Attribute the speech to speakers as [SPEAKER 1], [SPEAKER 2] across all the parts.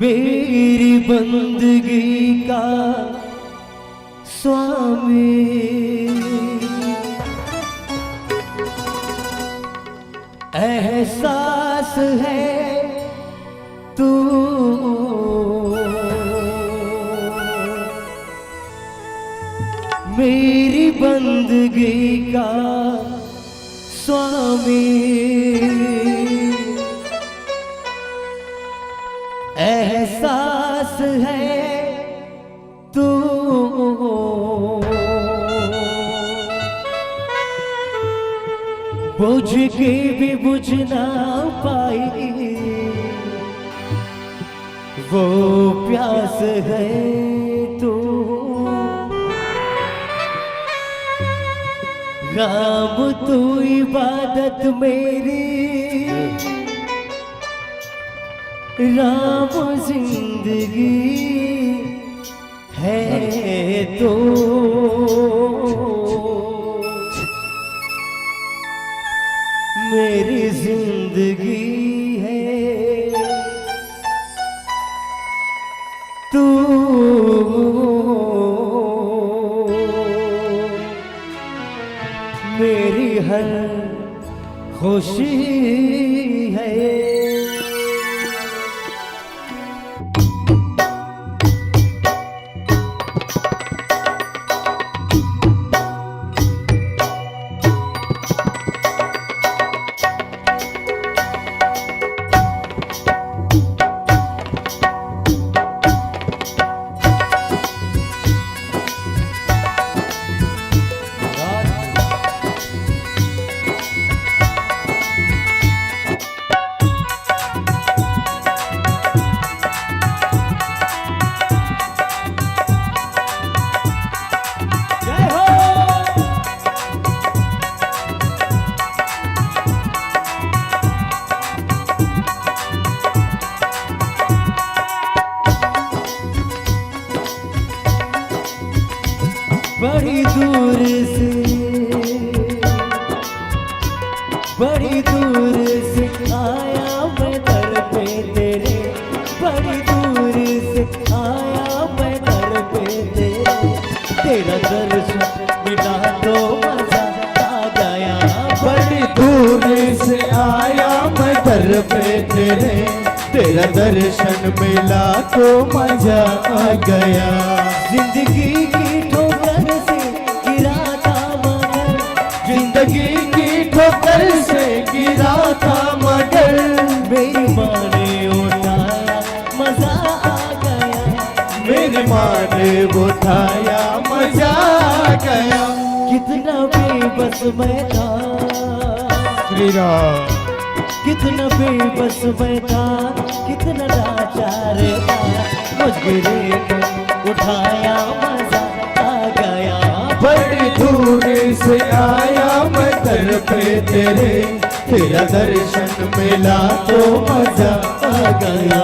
[SPEAKER 1] मेरी बंदगी का स्वामी एहसास है तू मेरी बंदगी का स्वामी एहसास है तू बुझ के भी बुझ ना पाई वो प्यास है तू राम तू इबादत मेरी राम जिंदगी है तो मेरी जिंदगी है तू मेरी हर खुशी है। बड़ी दूर से आया मैं दर पे तेरे, बड़ी दूर से आया मैं दर पे तेरे, तेरा दर्शन मिला तो मजा आ गया।
[SPEAKER 2] बड़ी दूर से आया मैं दर पे तेरे, तेरा दर्शन मिला तो मजा आ गया।
[SPEAKER 1] जिंदगी की ठोकर से गिरा था मगर,
[SPEAKER 2] जिंदगी की ठोकर से गिरा था मगर,
[SPEAKER 1] मेरी माँ ने उठाया मजा आ गया।
[SPEAKER 2] मेरी माँ ने उठाया मजा आ गया।
[SPEAKER 1] कितना बेबस मैं था,
[SPEAKER 2] श्री राम।
[SPEAKER 1] कितना बेबस मैं था, कितना लाचार था, मुझे उठाया मजा आ गया।
[SPEAKER 2] बड़ी दूर से आया मैं दर पे तेरे, तेरा दर्शन मिला तो मजा आ गया।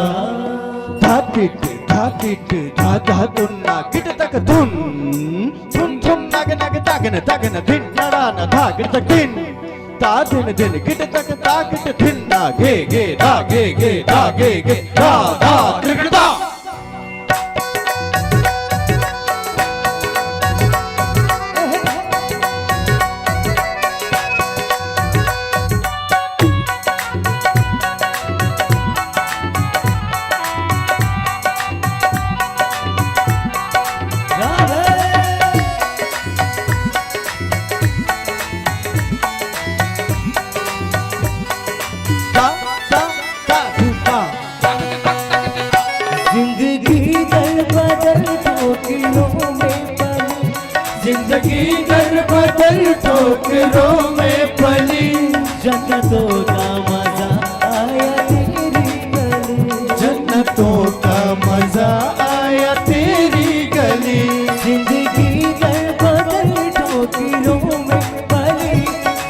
[SPEAKER 2] धा टिट धा टिट धा धा तुन्ना गिट तक धुन, धुन धुन नग नग तगन तगन धिन नड़ा न धा गिट तक दिन, ता दिन दिन गिट तक ता गिट धिन ना गे गे धा गे गे धा गे गे धा धा त्रिगट धा। जिंदगी दर बदल ठोकरों में पली,
[SPEAKER 1] जन्नतों का मजा आया तेरी गली,
[SPEAKER 2] जन्नतों का मजा आया तेरी गली।
[SPEAKER 1] जिंदगी दर बदल ठोकरों में पली,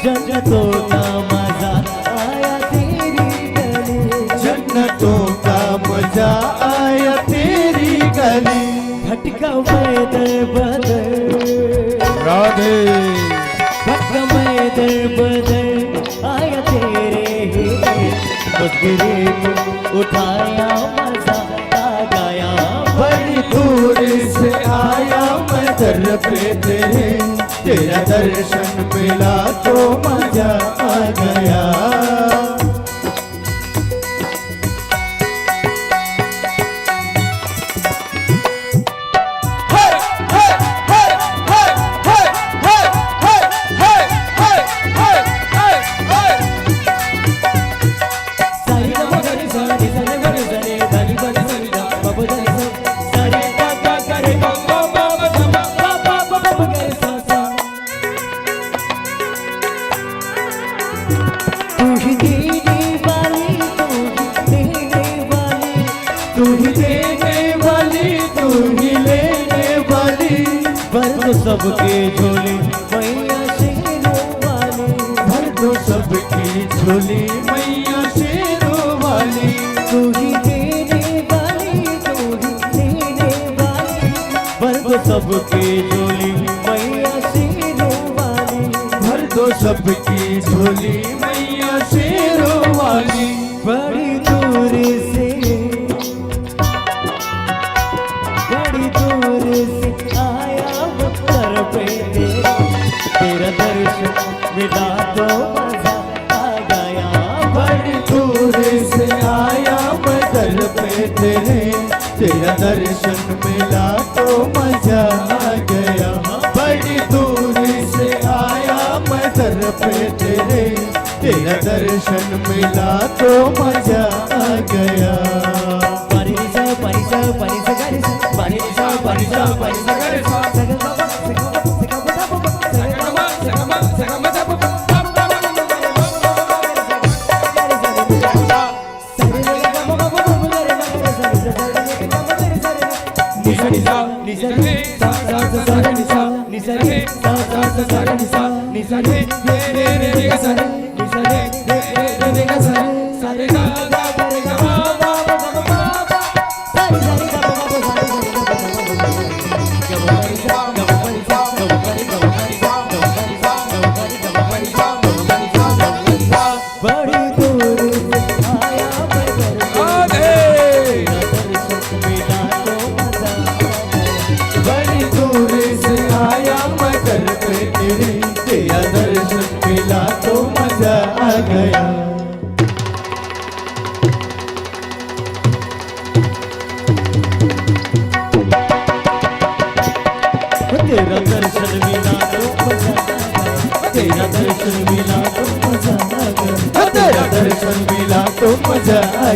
[SPEAKER 1] जन्नतों का मजा आया तेरी गली,
[SPEAKER 2] जन्नतों का मजा आया तेरी गली।
[SPEAKER 1] भटका मैं दर बदल
[SPEAKER 2] राधे,
[SPEAKER 1] भटका मैं दर बदल आया तेरे ही, मुझे उठाया मजा आ गया।
[SPEAKER 2] बड़ी दूर से आया मैं दर पे तेरे, तेरा दर्शन मिला तो मजा आ गया। तू ही देने वाली तू ही लेने वाली,
[SPEAKER 1] भर दो सबके झोली मैया शेरों वाली,
[SPEAKER 2] भर दो सबकी झोली मैया शेरों वाली।
[SPEAKER 1] तू ही देने वाली तू ही लेने वाली, भर दो सबके झोली मैया शेरों वाली,
[SPEAKER 2] भर दो सबकी झोली मैया शेरों वाली।
[SPEAKER 1] बड़ी दूर से आया उत्तर पे तेरा दर्शन मिला तो मजा आ गया।
[SPEAKER 2] बड़ी दूर से आया मैं दर पे तेरे, तेरा दर्शन मिला तो मजा आ गया। बड़ी दूर से आया मैं दर पे तेरे, तेरा दर्शन मिला तो मजा आ गया।
[SPEAKER 1] पानी सा पानी सा पानी सा गाड़ी सा पानी सा पानी सा पानी सा गाड़ी सा सगल बाबा सगल बाबा सगल बाबा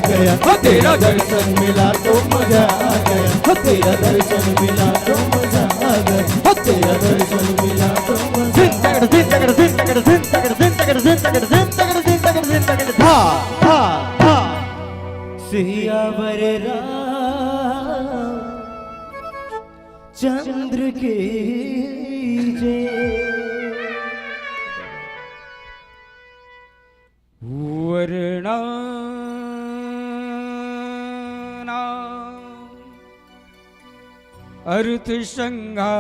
[SPEAKER 2] गया, तेरा दर्शन मिला तो मजा आ गया, तेरा दर्शन मिला तो मजा आ गया, तेरा दर्शन मिला तो मजा।
[SPEAKER 1] सियावर राम चंद्र के जय।
[SPEAKER 3] वर्णा अर्थ संघाना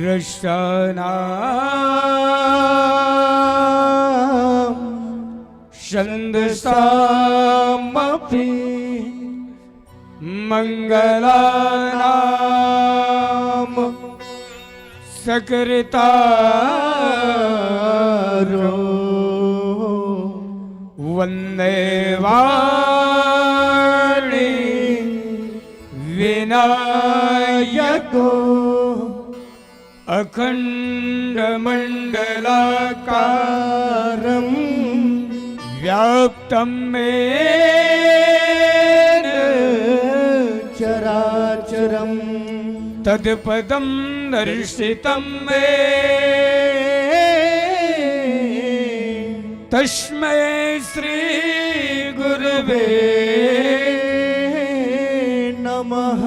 [SPEAKER 3] रसाना छंदसामपि मंगलानाम सकर्तारो वंदे वाणी विनायको अखंड मंडलाकारं व्याप्तं येन
[SPEAKER 2] चराचरम
[SPEAKER 3] तत्पदं दर्शितं मे तस्मै श्री गुरवे
[SPEAKER 2] नमः।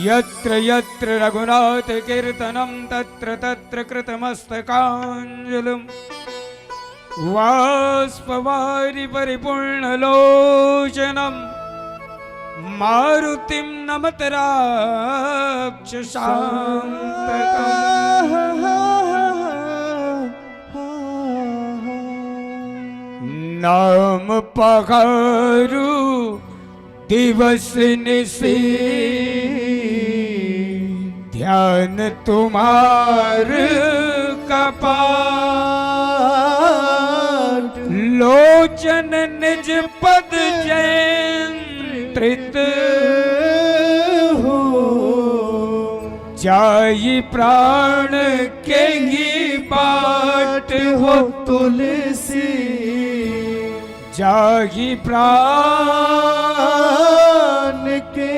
[SPEAKER 3] यत्र यत्र रघुनाथ कीर्तनं तत्र तत्र कृतमस्तकाञ्जलिं वाष्पवारि परिपूर्णलोचनं मारुतिं नमत राक्षसान्तकम्। नाम पखारू दिवस निशी ध्यान तुम्हार कपाट लोचन निज पद जयंत्रित हो जाई प्राण के ही बाट हो
[SPEAKER 2] तुलसी
[SPEAKER 3] जाही प्राण
[SPEAKER 2] के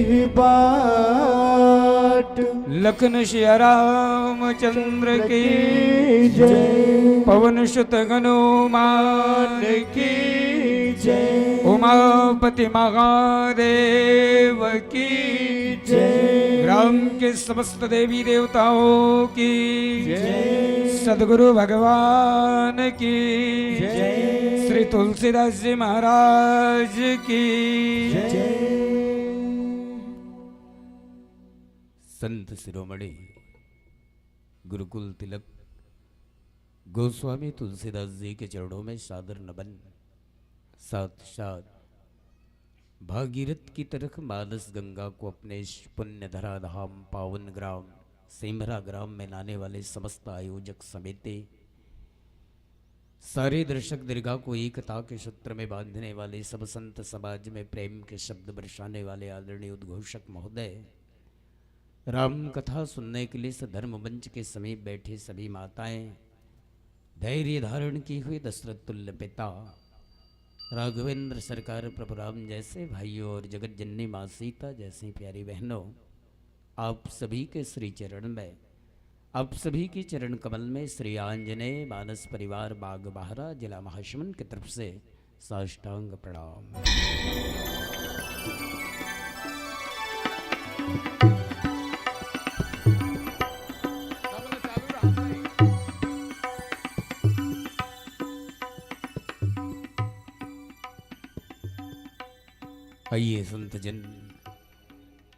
[SPEAKER 2] ही बाट।
[SPEAKER 3] लखन सिया रामचंद्र की
[SPEAKER 2] जय,
[SPEAKER 3] पवन सुत हनुमान की
[SPEAKER 2] जय,
[SPEAKER 3] उमापति महादेव की
[SPEAKER 2] जय,
[SPEAKER 3] ग्राम के समस्त देवी देवताओं की
[SPEAKER 2] जय,
[SPEAKER 3] सदगुरु भगवान की
[SPEAKER 2] जय,
[SPEAKER 3] श्री तुलसीदास जी महाराज की
[SPEAKER 2] जय।
[SPEAKER 3] संत शिरोमणि गुरुकुल तिलक गोस्वामी तुलसीदास जी के चरणों में सादर नमन। साथ साथ भागीरथ की तरह मानस गंगा को अपने पुण्य धरा धाम पावन ग्राम सेमरा ग्राम में लाने वाले समस्त आयोजक समेते सारे दर्शक दीर्घा को एकता के सूत्र में बांधने वाले सब संत समाज में प्रेम के शब्द बरसाने वाले आदरणीय उद्घोषक महोदय, राम कथा सुनने के लिए सधर्म मंच के समीप बैठे सभी माताएं, धैर्य धारण की हुई दशरथ तुल्य पिता, राघवेंद्र सरकार प्रभु राम जैसे भाइयों और जगत जननी माँ सीता जैसी प्यारी बहनों, आप सभी के श्री चरण में, आप सभी की चरण कमल में श्री आंजनेय मानस परिवार बाग बहरा जिला महासमुंद की तरफ से साष्टांग प्रणाम। आइए संत जन,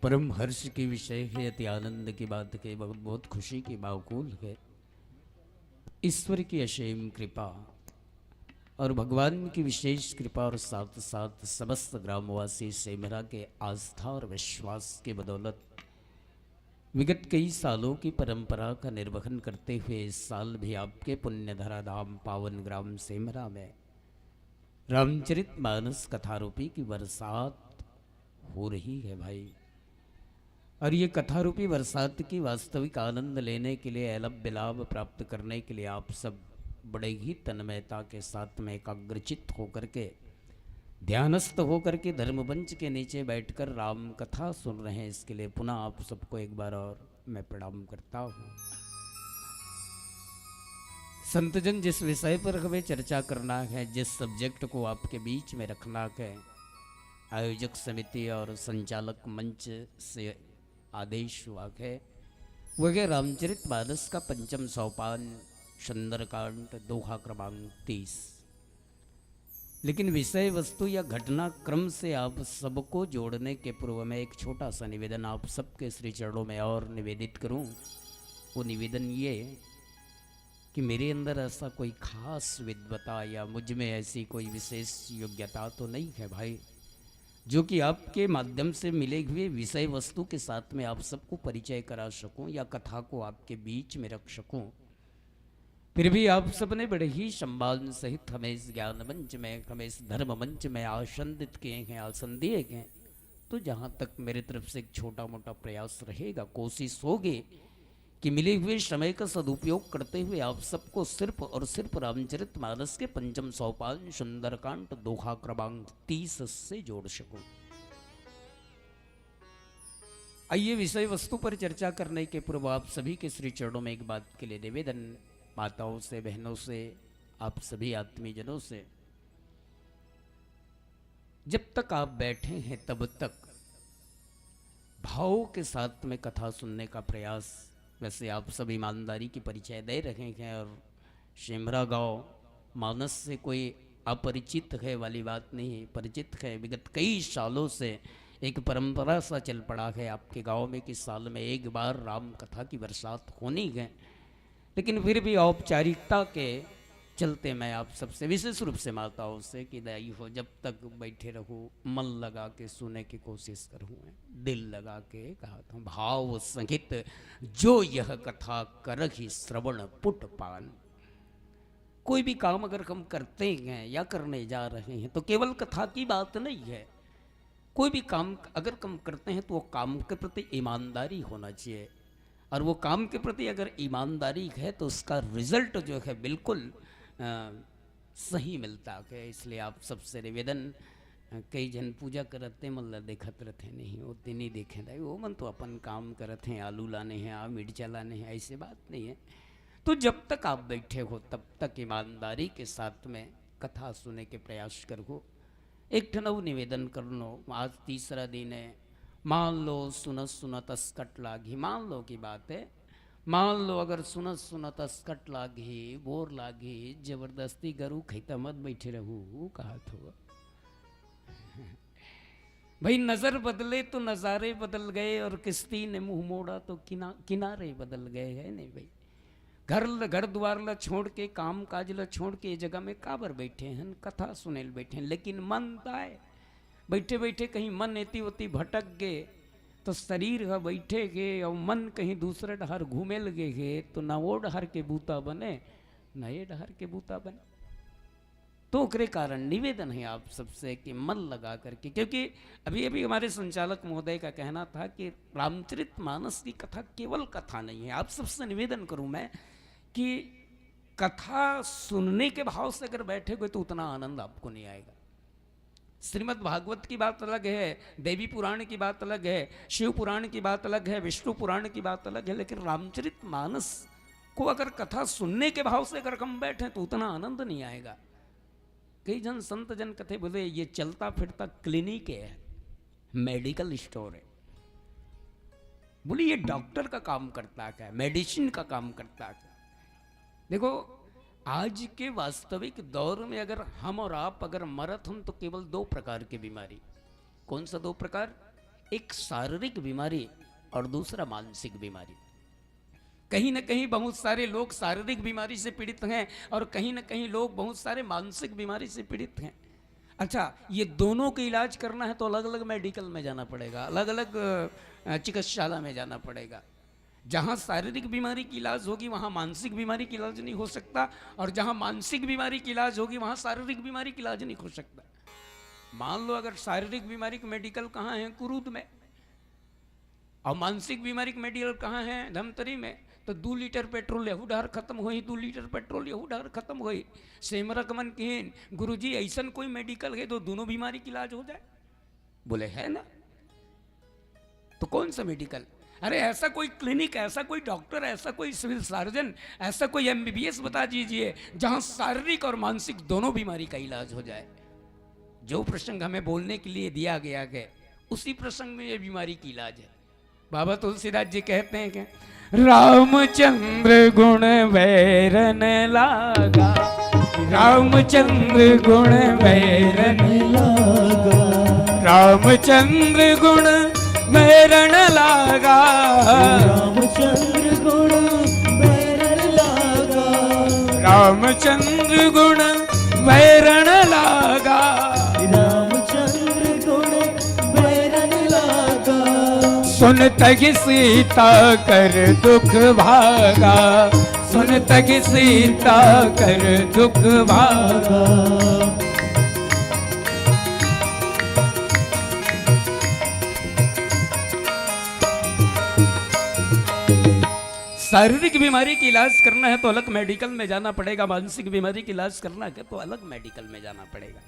[SPEAKER 3] परम हर्ष की विषय है, अति आनंद की बात है, बहुत बहुत खुशी की माकूल है। ईश्वर की असीम कृपा और भगवान की विशेष कृपा और साथ साथ समस्त ग्रामवासी सेमरा के आस्था और विश्वास की बदौलत विगत कई सालों की परंपरा का निर्वहन करते हुए इस साल भी आपके पुण्य धरा धाम पावन ग्राम सेमरा में रामचरित मानस कथारूपी की बरसात हो रही है। भाई और ये कथा रूपी बरसात की वास्तविक आनंद लेने के लिए, अलभ्य लाभ प्राप्त करने के लिए आप सब बड़े ही तन्मयता के साथ में एकाग्रचित्त होकर के, ध्यानस्थ होकर के धर्मवंच के नीचे बैठकर राम कथा सुन रहे हैं। इसके लिए पुनः आप सबको एक बार और मैं प्रणाम करता हूँ। संतजन, जिस विषय पर हमें चर्चा करना है, जिस सब्जेक्ट को आपके बीच में रखना है, आयोजक समिति और संचालक मंच से आदेश हुआ है, वह रामचरितमानस का पंचम सोपान सुंदरकांड दोहा क्रमांक 30। लेकिन विषय वस्तु या घटना क्रम से आप सबको जोड़ने के पूर्व में एक छोटा सा निवेदन आप सबके श्री चरणों में और निवेदित करूं। वो निवेदन ये कि मेरे अंदर ऐसा कोई खास विद्वता या मुझ में ऐसी कोई विशेष योग्यता तो नहीं है भाई, जो कि आपके माध्यम से मिले हुए विषय वस्तु के साथ में आप सबको परिचय करा सकूं या कथा को आपके बीच में रख सकूं। फिर भी आप सबने बड़े ही सम्मान सहित हमें इस ज्ञान मंच में, हमें इस धर्म मंच में आसंदित किए हैं, आसन दिए हैं। तो जहाँ तक मेरे तरफ से एक छोटा मोटा प्रयास रहेगा, कोशिश होगी कि मिले हुए समय का सदुपयोग करते हुए आप सबको सिर्फ और सिर्फ रामचरितमानस के पंचम सोपान सुंदरकांड दोहा क्रमांक 30 से जोड़ सकूं। आइए विषय वस्तु पर चर्चा करने के पूर्व आप सभी के श्री चरणों में एक बात के लिए निवेदन, माताओं से, बहनों से, आप सभी आत्मीजनों से, जब तक आप बैठे हैं तब तक भाव के साथ में कथा सुनने का प्रयास। वैसे आप सब ईमानदारी की परिचय दे रहे हैं और शिमरा गांव मानस से कोई अपरिचित है वाली बात नहीं, परिचित है। विगत कई सालों से एक परंपरा सा चल पड़ा है आपके गांव में कि साल में एक बार राम कथा की बरसात होनी है। लेकिन फिर भी औपचारिकता के चलते मैं आप सबसे, विशेष रूप से माताओं से, कि दाई हो जब तक बैठे रहो मन लगा के सुने की कोशिश करूँ, दिल लगा के कहा था, भाव संहित जो यह कथा करहि श्रवण पुट पान। कोई भी काम अगर हम करते हैं या करने जा रहे हैं तो केवल कथा की बात नहीं है। कोई भी काम अगर हम करते हैं तो वो काम के प्रति ईमानदारी होना चाहिए, और वो काम के प्रति अगर ईमानदारी है तो उसका रिजल्ट जो है बिल्कुल सही मिलता है। इसलिए आप सबसे निवेदन, कई जन पूजा करते मतलब देखत रहते नहीं, वो नहीं देखे रहे, वो मन तो अपन काम करते हैं, आलू लाने हैं, मिर्चा लाने हैं, ऐसी बात नहीं है। तो जब तक आप बैठे हो तब तक ईमानदारी के साथ में कथा सुनने के प्रयास करो। एक ठनव निवेदन कर लो, आज तीसरा दिन है, मान लो सुनत सुनत अस्कट लागी, मान लो की बात है, मान लो अगर सुनत सुनत अस्कट लागी, बोर लागी, जबरदस्ती गरू खैता मत बैठे रहू, कहा तो भाई नजर बदले तो नज़ारे बदल गए, और किश्ती ने मुंह मोड़ा तो किनारे बदल गए, है नहीं भाई। घर द्वार ला छोड़ के, काम काज ला छोड़ के, ये जगह में काबर बैठे हैं, कथा सुने बैठे हैं। लेकिन मन दाए बैठे बैठे कहीं मन एती ओती भटक गए तो शरीर है बैठे गए और मन कहीं दूसरे डहर घूमे लगे गए, तो ना वो डहर के बूता बने ना ये डहर के बूता बने। तो उसके कारण निवेदन है आप सबसे कि मन लगा करके, क्योंकि अभी अभी हमारे संचालक महोदय का कहना था कि रामचरितमानस की कथा केवल कथा नहीं है। आप सबसे निवेदन करूं मैं कि कथा सुनने के भाव से अगर बैठे हुए तो उतना आनंद आपको नहीं आएगा। श्रीमद् भागवत की बात अलग है, देवी पुराण की बात अलग है, शिव पुराण की बात अलग है, विष्णु पुराण की बात अलग है, लेकिन रामचरितमानस को अगर कथा सुनने के भाव से अगर हम बैठे तो उतना आनंद नहीं आएगा। कई जन संत जन कथे बोले ये चलता फिरता क्लिनिक है, मेडिकल स्टोर है। बोले ये डॉक्टर का काम करता है, मेडिसिन का काम करता है। देखो आज के वास्तविक दौर में अगर हम और आप अगर मरत हम तो केवल दो प्रकार की बीमारी। कौन सा दो प्रकार? एक शारीरिक बीमारी और दूसरा मानसिक बीमारी। कहीं ना कहीं बहुत सारे लोग शारीरिक बीमारी से पीड़ित हैं और कहीं ना कहीं लोग बहुत सारे मानसिक बीमारी से पीड़ित हैं। अच्छा, ये दोनों का इलाज करना है तो अलग अलग मेडिकल में जाना पड़ेगा, अलग अलग चिकित्सालय में जाना पड़ेगा। जहाँ शारीरिक बीमारी की इलाज होगी वहाँ मानसिक बीमारी की इलाज नहीं हो सकता, और जहाँ मानसिक बीमारी की इलाज होगी वहाँ शारीरिक बीमारी की इलाज नहीं हो सकता। मान लो अगर शारीरिक बीमारी का मेडिकल कहाँ है? कुरूद में। और मानसिक बीमारी के मेडिकल कहाँ है? धमतरी में। तो 2 लीटर पेट्रोल यहू डार खत्म हुई, 2 लीटर पेट्रोल यहू डार खत्म हुई। सेमरा कमन कहें गुरुजी ऐसा कोई मेडिकल है तो दोनों बीमारी की इलाज हो जाए? बोले है ना। तो कौन सा मेडिकल? अरे ऐसा कोई क्लिनिक, ऐसा कोई डॉक्टर, ऐसा कोई सिविल सर्जन, ऐसा कोई MBBS बता दीजिए जहां शारीरिक और मानसिक दोनों बीमारी का इलाज हो जाए। जो प्रसंग हमें बोलने के लिए दिया गया है उसी प्रसंग में ये बीमारी की इलाज है। बाबा तुलसीदास जी कहते हैं कि रामचंद्र गुण वैरन लागा, रामचंद्र गुण वैरन
[SPEAKER 1] लागा,
[SPEAKER 3] रामचंद्र गुण वैरण लागा,
[SPEAKER 1] रामचंद्र गुण बैरन लागा,
[SPEAKER 3] रामचंद्र गुण वैरण लागा,
[SPEAKER 1] रामचंद्र गुण बैरन लागा,
[SPEAKER 3] सुन तग सीता कर दुख भागा, सुन तग सीता कर दुख भागा। शारीरिक बीमारी की इलाज करना है तो अलग मेडिकल में जाना पड़ेगा, मानसिक बीमारी की इलाज करना है तो अलग मेडिकल में जाना पड़ेगा।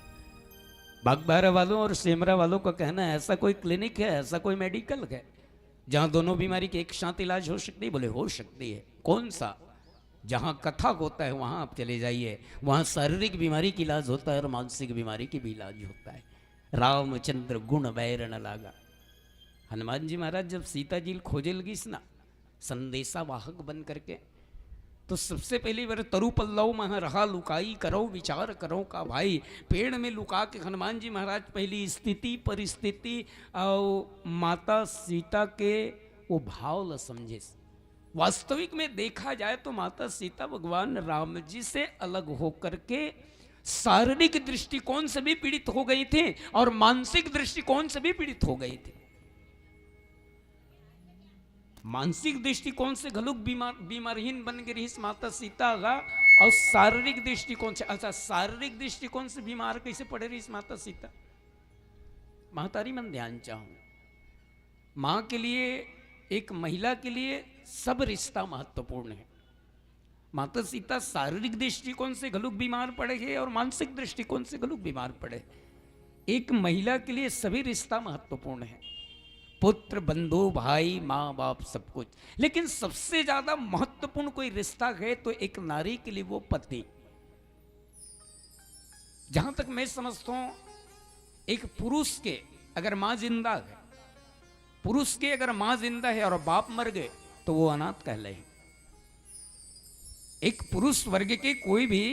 [SPEAKER 3] बागबारा वालों और सेमरा वालों का कहना है ऐसा कोई क्लिनिक है, ऐसा कोई मेडिकल है जहां दोनों बीमारी की एक साथ इलाज हो सकती है? बोले हो सकती है। कौन सा? जहां कथा होता है वहां आप चले जाइए, वहां शारीरिक बीमारी की इलाज होता है और मानसिक बीमारी की भी इलाज होता है। रामचंद्र गुण वैरण लागा। हनुमान जी महाराज जब सीता जी खोजे लगी ना संदेशा वाहक बन करके, तो सबसे पहली बार तरु पल्लव मह रहा लुकाई करो विचार करो का भाई। पेड़ में लुका के हनुमान जी महाराज पहली स्थिति परिस्थिति और माता सीता के वो भाव ल समझे। वास्तविक में देखा जाए तो माता सीता भगवान राम जी से अलग होकर के शारीरिक दृष्टिकोण से भी पीड़ित हो गई थी और मानसिक दृष्टिकोण से भी पीड़ित हो गई थी। मानसिक दृष्टिकोण से घलुक बीमारहीन बन गई माता सीता का, और शारीरिक दृष्टिकोण से, अच्छा शारीरिक दृष्टिकोण से बीमार कैसे पड़े रही माता सीता? महतारी मन ध्यान चाहूं, मां के लिए, एक महिला के लिए सब रिश्ता महत्वपूर्ण है। माता सीता शारीरिक दृष्टिकोण से घलुक बीमार पड़े हैं और मानसिक दृष्टिकोण से घलुक बीमार पड़े। एक महिला के लिए सभी रिश्ता महत्वपूर्ण है, पुत्र बंधु भाई माँ बाप सब कुछ, लेकिन सबसे ज्यादा महत्वपूर्ण कोई रिश्ता है तो एक नारी के लिए वो पति। जहां तक मैं समझता हूं एक पुरुष के अगर मां जिंदा है, पुरुष के अगर मां जिंदा है और बाप मर गए तो वो अनाथ कहलाए। एक पुरुष वर्ग के कोई भी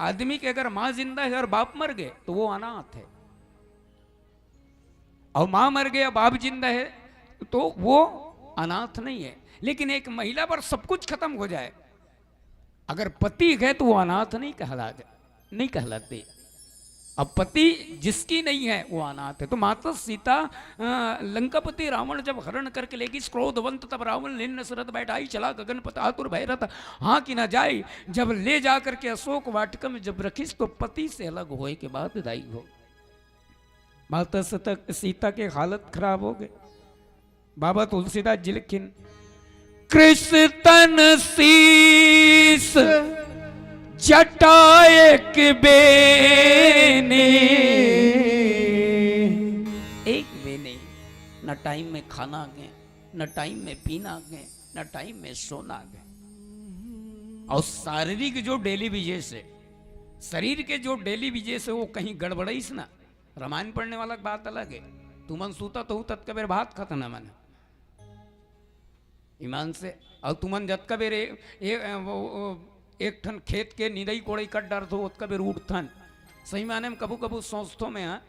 [SPEAKER 3] आदमी के अगर मां जिंदा है और बाप मर गए तो वो अनाथ है, और मां मर गया बाप जिंदा है तो वो अनाथ नहीं है। लेकिन एक महिला पर सब कुछ खत्म हो जाए, अगर पति है तो वो अनाथ नहीं कहलाते। अब पति जिसकी नहीं है वो अनाथ है। तो माता सीता लंकापति रावण जब हरण करके लेगी क्रोधवंत, तब रावण लेन सरत बैठाई चला गगन पथ आतुर भैरत हाँ कि ना जाए। जब ले जा करके अशोक वाटिका में जब रखीस तो पति से अलग होए के बाद दाई हो। माता सीता के हालत खराब हो गए। बाबा तुलसीदास जी लिखिन कृष्ण तन शीस जटा एक बेने, एक बेने, न टाइम में खाना गए, न टाइम में पीना गए, न टाइम में सोना गए। और शारीरिक जो डेली विजय से, शरीर के जो डेली विजय से वो कहीं गड़बड़ाइस ना। रामायण पढ़ने वाला बात अलग है, तुमन सूता तो तत्कबेर भात खाता न मन ईमान से, और तुमन जतका बेर एक ठन खेत के निदई कोड़ई कट डर दो उतका बेर उठथन। सही माने में कबू कबू सोचतो में हाँ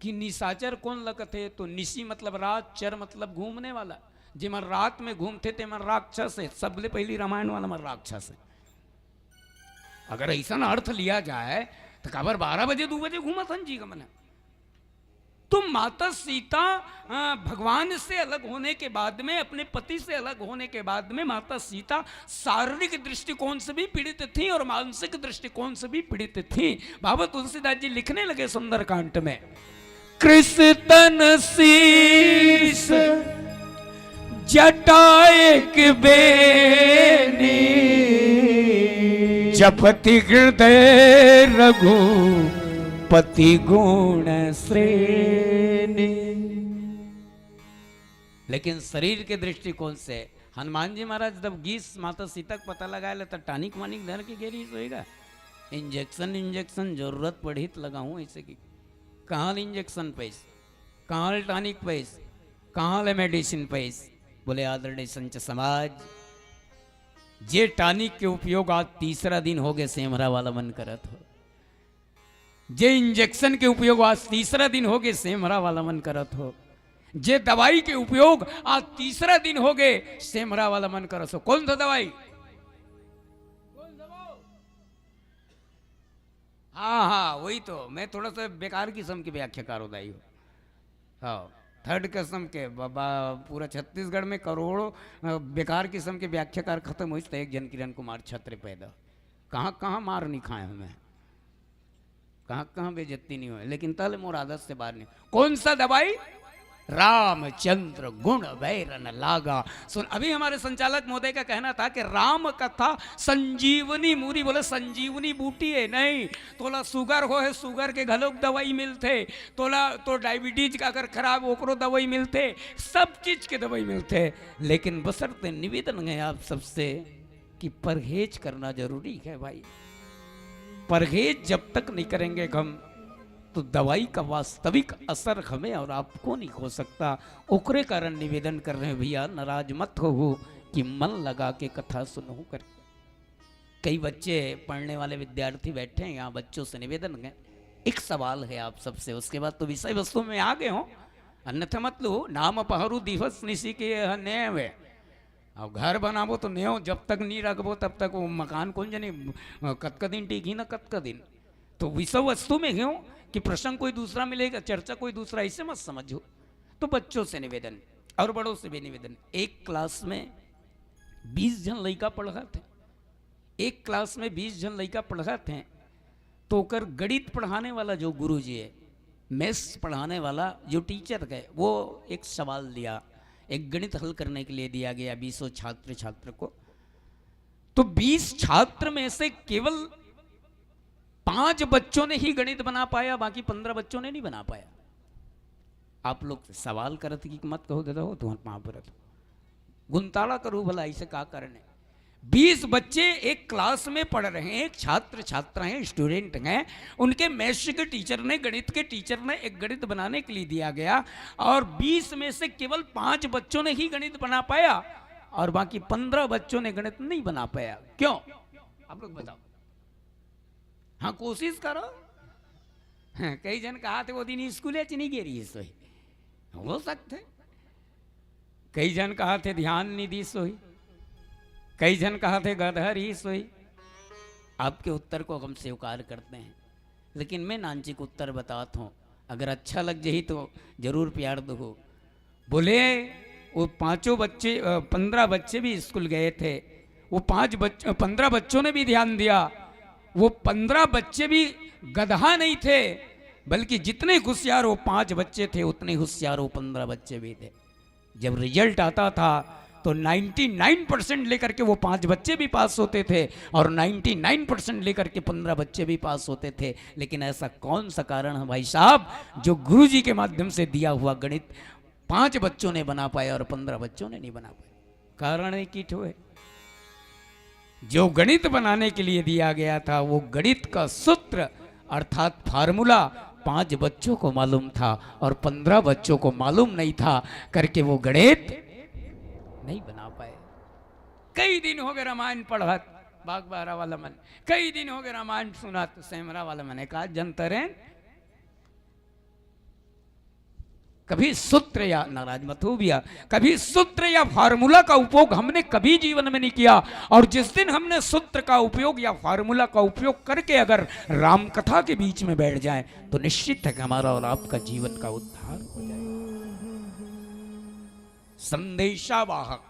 [SPEAKER 3] कि निशाचर कौन लगत है, तो निशी मतलब रात, चर मतलब घूमने वाला। जिमन रात में घूमते ते मन राक्षस है, सबले पहली रामायण वाला मन राक्षस है। अगर ऐसा अर्थ लिया जाए तो खबर 12 बजे 2 बजे घूमत हन जी का मन। तो माता सीता भगवान से अलग होने के बाद में, अपने पति से अलग होने के बाद में माता सीता शारीरिक दृष्टिकोण से भी पीड़ित थी और मानसिक दृष्टिकोण से भी पीड़ित थी। बाबा तुलसीदास जी लिखने लगे सुंदरकांड में कृष्ण तन शीस जटा एक बेनी जपति हृदय रघु पति गुण श्रेणी। लेकिन शरीर के दृष्टिकोण से हनुमान जी महाराज जब 20 माता सीता का पता लगाए तो टानिक वानिक धर के गेरी सोएगा। इंजेक्शन जरूरत पड़ी तो लगाऊं ऐसे की कहाँ इंजेक्शन पैस कहाँ टानिक पैस कहाँ ले मेडिसिन पैस। बोले आदरणीय संत समाज जे टानिक के उपयोग आज तीसरा दिन हो गए सेमरा वाला मन करत हो। जे इंजेक्शन के उपयोग आज तीसरा दिन हो गए सेमरा वाला मन करत हो। जे दवाई के उपयोग आज तीसरा दिन हो गए सेमरा वाला मन करत हो। कौन सा दवाई? हाँ वही तो मैं थोड़ा सा बेकार किस्म की व्याख्या दाई हूँ। हाँ थर्ड किस्म के बाबा पूरा छत्तीसगढ़ में करोड़ों बेकार किस्म के व्याख्याकार खत्म हुई तो एक जन किरण कुमार छत्र पैदा। कहाँ कहाँ मार नहीं खाए हमें, कहाँ कहाँ बेइज्जती नहीं हुई, लेकिन तल मोर आदत से बाहर नहीं। कौन सा दवाई? रामचंद्र गुण वैरन लागा। सुन अभी हमारे संचालक महोदय का कहना था कि राम कथा संजीवनी मूरी। बोले संजीवनी बूटी है नहीं, तोला शुगर हो है शुगर के घलोक दवाई मिलते, तोला तो डायबिटीज का अगर खराब ओकरो दवाई मिलते, सब चीज के दवाई मिलते। लेकिन बशर्ते निवेदन है आप सबसे कि परहेज करना जरूरी है भाई। परहेज जब तक नहीं करेंगे हम तो दवाई का वास्तविक असर हमें और आपको नहीं हो सकता। ओकरे कारण निवेदन कर रहे हैं भैया नाराज मत हो कि मन लगा के कथा सुनो कर। कई बच्चे पढ़ने वाले विद्यार्थी बैठे हैं यहाँ, बच्चों से निवेदन है एक सवाल है आप सबसे, उसके बाद तो विषय वस्तु में आ गए हो, अन्यथा मत लो। नाम पहरू दिवस निशी के नेव है। अब घर बनाबो तो नेव जब तक नहीं रखबो तब तक वो मकान कौन जाने कतका दिन टिकी ना कतका दिन। तो विषय वस्तु में क्यों कि प्रसंग कोई दूसरा मिलेगा, चर्चा कोई दूसरा, ऐसे मत समझो। तो बच्चों से निवेदन और बड़ों से भी निवेदन। एक क्लास में 20 जन लड़का पढ़ रहे थे, एक क्लास में 20 जन लड़का पढ़ रहे थे। तो कर गणित पढ़ाने वाला जो गुरुजी है, मैथ्स पढ़ाने वाला जो टीचर है, वो एक सवाल दिया, एक गणित हल करने के लिए दिया गया 20 छात्र को। तो 20 छात्र में से केवल 5 बच्चों ने ही गणित बना पाया, बाकी 15 बच्चों ने नहीं बना पाया। आप लोग सवाल करत कि मत कहो देता हो तुम्हारे महाभारत गुंताला करो भला, ऐसे का कारण है। 20 बच्चे एक क्लास में पढ़ रहे हैं, एक छात्र छात्रा हैं, स्टूडेंट हैं, उनके मैथ्स के टीचर ने, गणित के टीचर ने एक गणित बनाने के लिए दिया गया और 20 में से केवल 5 बच्चों ने ही गणित बना पाया और बाकी 15 बच्चों ने गणित नहीं बना पाया। क्यों? आप लोग बताओ। हाँ कोशिश करो। हाँ, कई जन कहा थे वो दिन स्कूल नहीं गिरी है सोई, हो सकते। कई जन कहा थे ध्यान नहीं दी सोई, कई जन कहा थे गधर ही सोई। आपके उत्तर को हम स्वीकार करते हैं, लेकिन मैं नानची को उत्तर बताता हूँ, अगर अच्छा लग जाए तो जरूर प्यार दो। बोले वो 15 बच्चे भी स्कूल गए थे, वो 15 बच्चों ने भी ध्यान दिया। वो 15 बच्चे भी गधा नहीं थे, बल्कि जितने होशियार वो 5 बच्चे थे उतने होशियार वो 15 बच्चे भी थे। जब रिजल्ट आता था तो 99% लेकर के वो 5 बच्चे भी पास होते थे और 99% लेकर के 15 बच्चे भी पास होते थे। लेकिन ऐसा कौन सा कारण है भाई साहब जो गुरुजी के माध्यम से दिया हुआ गणित 5 बच्चों ने बना पाया और 15 बच्चों ने नहीं बना पाया? कारण है कि ठो है, जो गणित बनाने के लिए दिया गया था वो गणित का सूत्र अर्थात फार्मूला 5 बच्चों को मालूम था और 15 बच्चों को मालूम नहीं था, करके वो गणित नहीं बना पाए। कई दिन हो गए रामायण पढ़त बागबारा वाला मन, कई दिन हो गए रामायण सुनत सेमरा वाला मन। कहा जनतर है कभी सूत्र या नाराज मत हो भैया, कभी सूत्र या फार्मूला का उपयोग हमने कभी जीवन में नहीं किया। और जिस दिन हमने सूत्र का उपयोग या फार्मूला का उपयोग करके अगर राम कथा के बीच में बैठ जाए तो निश्चित है कि हमारा और आपका जीवन का उद्धार हो जाए। संदेशावाहक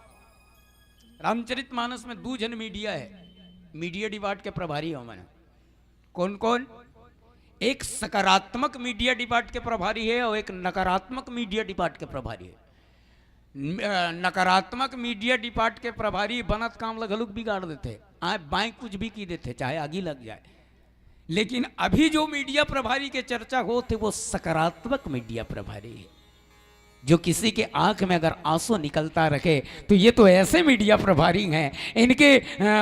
[SPEAKER 3] रामचरितमानस में 2 जन मीडिया है, मीडिया डिपार्ट के प्रभारी हो मैंने। कौन कौन? एक सकारात्मक मीडिया डिपार्ट के प्रभारी है और एक नकारात्मक मीडिया डिपार्ट के प्रभारी है। नकारात्मक मीडिया डिपार्ट के प्रभारी बनत काम लगलुक बिगाड़ देते, आए बाएं कुछ भी की देते, चाहे आगे लग जाए। लेकिन अभी जो मीडिया प्रभारी के चर्चा होते वो सकारात्मक मीडिया प्रभारी है, जो किसी के आंख में अगर आंसू निकलता रखे तो ये तो ऐसे मीडिया प्रभारी हैं, इनके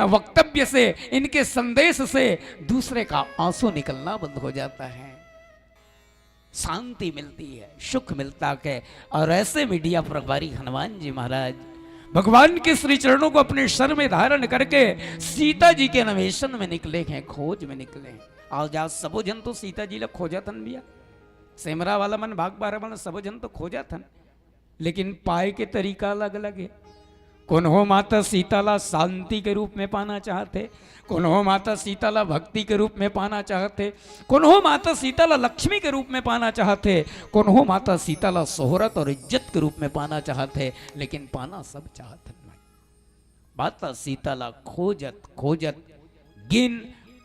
[SPEAKER 3] वक्तव्य से, इनके संदेश से दूसरे का आंसू निकलना बंद हो जाता है, शांति मिलती है, सुख मिलता है। और ऐसे मीडिया प्रभारी हनुमान जी महाराज भगवान के श्री चरणों को अपने सर में धारण करके सीता जी के अन्वेषण में निकले हैं, खोज में निकले हैं। आओ जाओ सबो जन तो सीता जी ला खोजा थन भैया, सेमरा वाला मन भाग बारह मन सबो जन तो खोजा थन, लेकिन पाए के तरीका अलग अलग है। कोन्हो माता सीताला शांति के रूप में पाना चाहते, कोन्हो माता सीताला भक्ति के रूप में पाना चाहते, कोन्हो माता सीताला लक्ष्मी के रूप में पाना चाहते, कोन्हो माता सीताला शोहरत और इज्जत के रूप में पाना चाहते, लेकिन पाना सब चाहते नहीं। माता सीताला खोजत खोजत गिन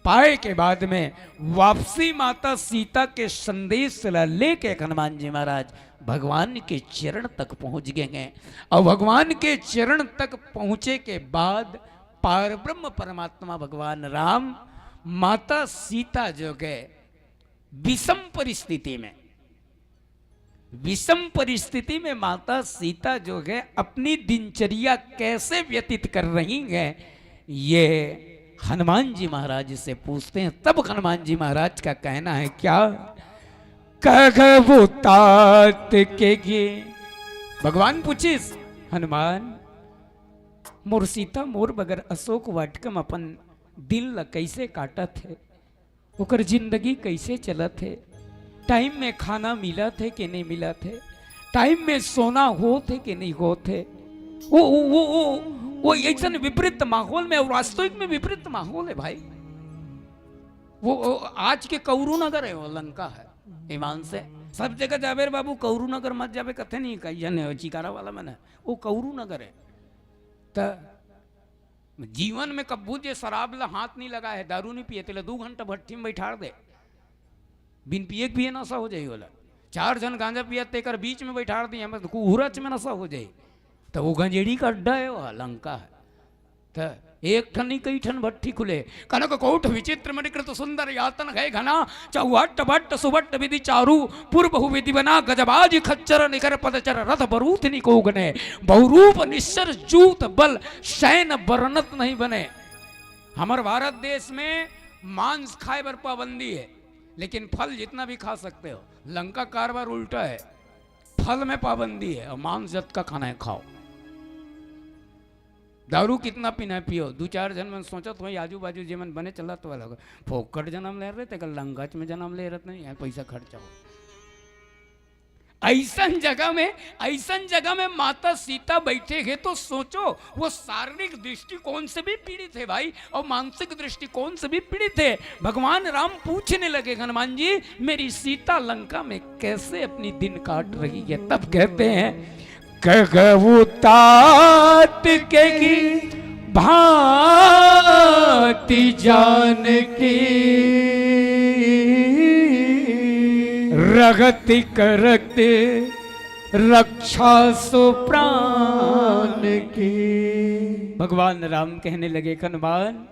[SPEAKER 3] पाए के बाद में वापसी माता सीता के संदेश लेके हनुमान जी महाराज भगवान के चरण तक पहुंच गए हैं। और भगवान के चरण तक पहुंचे के बाद पारब्रह्म परमात्मा भगवान राम माता सीता जो गए विषम परिस्थिति में माता सीता जो है अपनी दिनचर्या कैसे व्यतीत कर रही हैं, ये हनुमान जी महाराज से पूछते हैं। तब हनुमान जी महाराज का कहना है क्या, कहबो तात के गे। भगवान पूछिस हनुमान मोर सीता मोर बगर अशोक वाटिकम अपन दिल ल कैसे काटत है, ओकर जिंदगी कैसे चलत है, टाइम में खाना मिला थे कि नहीं मिला थे, टाइम में सोना हो थे कि नहीं हो थे, वो ऐसा विपरीत माहौल में, वास्तविक में विपरीत माहौल है भाई। वो आज के कौरू नगर है, वो लंका है ईमान से। सब जगह जाबेर बाबू कौरू नगर मत जाबे कथे नहीं कही चिकारा वाला मन है, वो कौरू नगर है। तो जीवन में कब्बू जे शराब ला हाथ नहीं लगा है, दारू नहीं पिए तेला 2 घंटा भट्टी में बैठा दे, बिन पिए पिए नशा हो जाए वाला। 4 जन गांजा पिया तेकर बीच में बैठा दिए उहरच में नशा हो जाए, तो वो गंजेड़ी का अड्डा है, वह लंका है। तो एक ठन ही कई ठन भट्टी खुले, कनक कोट विचित्र मणिकृत सुंदर यातन गए घना, चौहट भट्ट सुभट्ट विधि चारू, पूर्व बहु विधि बना गजबाज खच्चर निकर पदचर रथ बरूथ निकोगने, बहुरूप निश्चर जूत बल सैन बरनत नहीं बने। हमारे भारत देश में मांस खाए पर पाबंदी है, लेकिन फल जितना भी खा सकते हो। लंका कारबार उल्टा है, फल में पाबंदी है और मांस जत का खाना है खाओ। दारू कितना पीना पियो, 2-4 जन में सोचत हो आजू बाजू जीवन बने चला तो अलग फोकट जन्म ले रहे थे, लंगच में जन्म ले रहे नहीं है, पैसा खर्चा हो। ऐसन जगह में माता सीता बैठे हैं, तो सोचो वो शारीरिक दृष्टिकोण से भी पीड़ित है भाई, और मानसिक दृष्टिकोण से भी पीड़ित है। भगवान राम पूछने लगे हनुमान जी मेरी सीता लंका में कैसे अपनी दिन काट रही है। तब कहते हैं कहबो तात के गी भांति जान की, रगति करत रक्षा सो प्राण की। भगवान राम कहने लगे हनुमान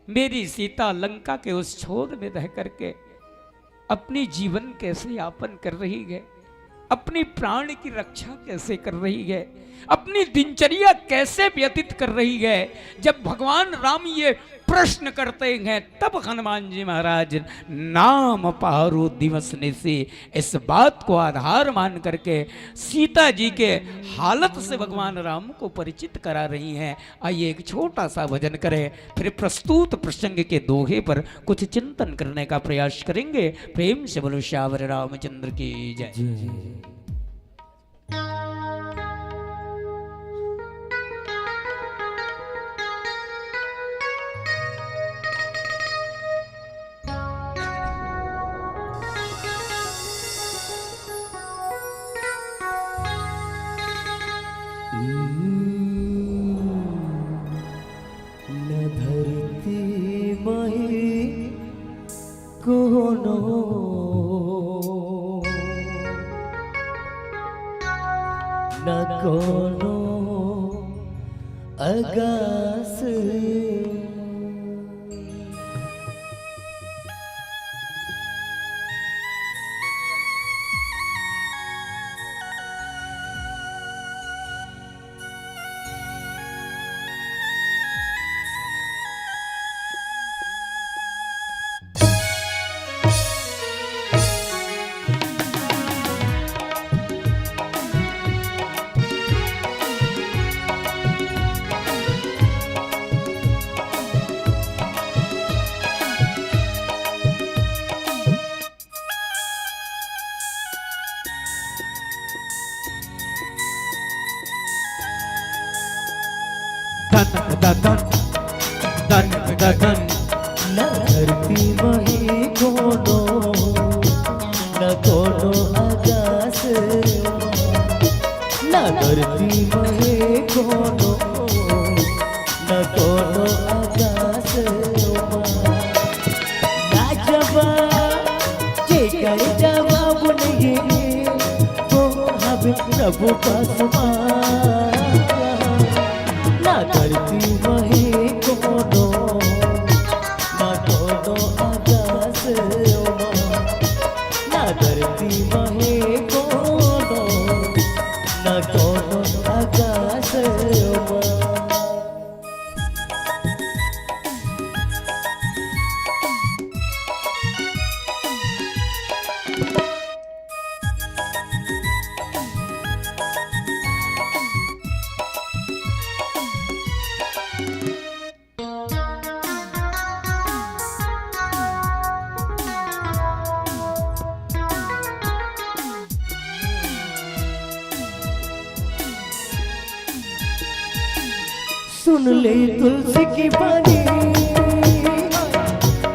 [SPEAKER 3] मेरी सीता लंका के उस छोर में रह करके अपनी जीवन कैसे यापन कर रही है, अपनी प्राण की रक्षा कैसे कर रही है, अपनी दिनचर्या कैसे व्यतीत कर रही है। जब भगवान राम ये प्रश्न करते हैं तब हनुमान जी महाराज नाम पारो दिवस ने से इस बात को आधार मान करके सीता जी के हालत से भगवान राम को परिचित करा रही हैं। आइए एक छोटा सा भजन करें, फिर प्रस्तुत प्रसंग के दोहे पर कुछ चिंतन करने का प्रयास करेंगे। प्रेम से बोलो श्यावर रामचंद्र की जय।
[SPEAKER 1] न धरती मही कोनो न कोनो अगास। न धरती वही कोनो न कोनो आकाश। न धरती वही कोनो न कोनो आकाश। ना जवाब जेकर जवाब नहीं वो हम प्रभु पासमान। ना धरती वही कोनो ना कोनो आकाश। ना धरती वही कोनो ना कोनो आकाश। सुन ले तुलसी की बानी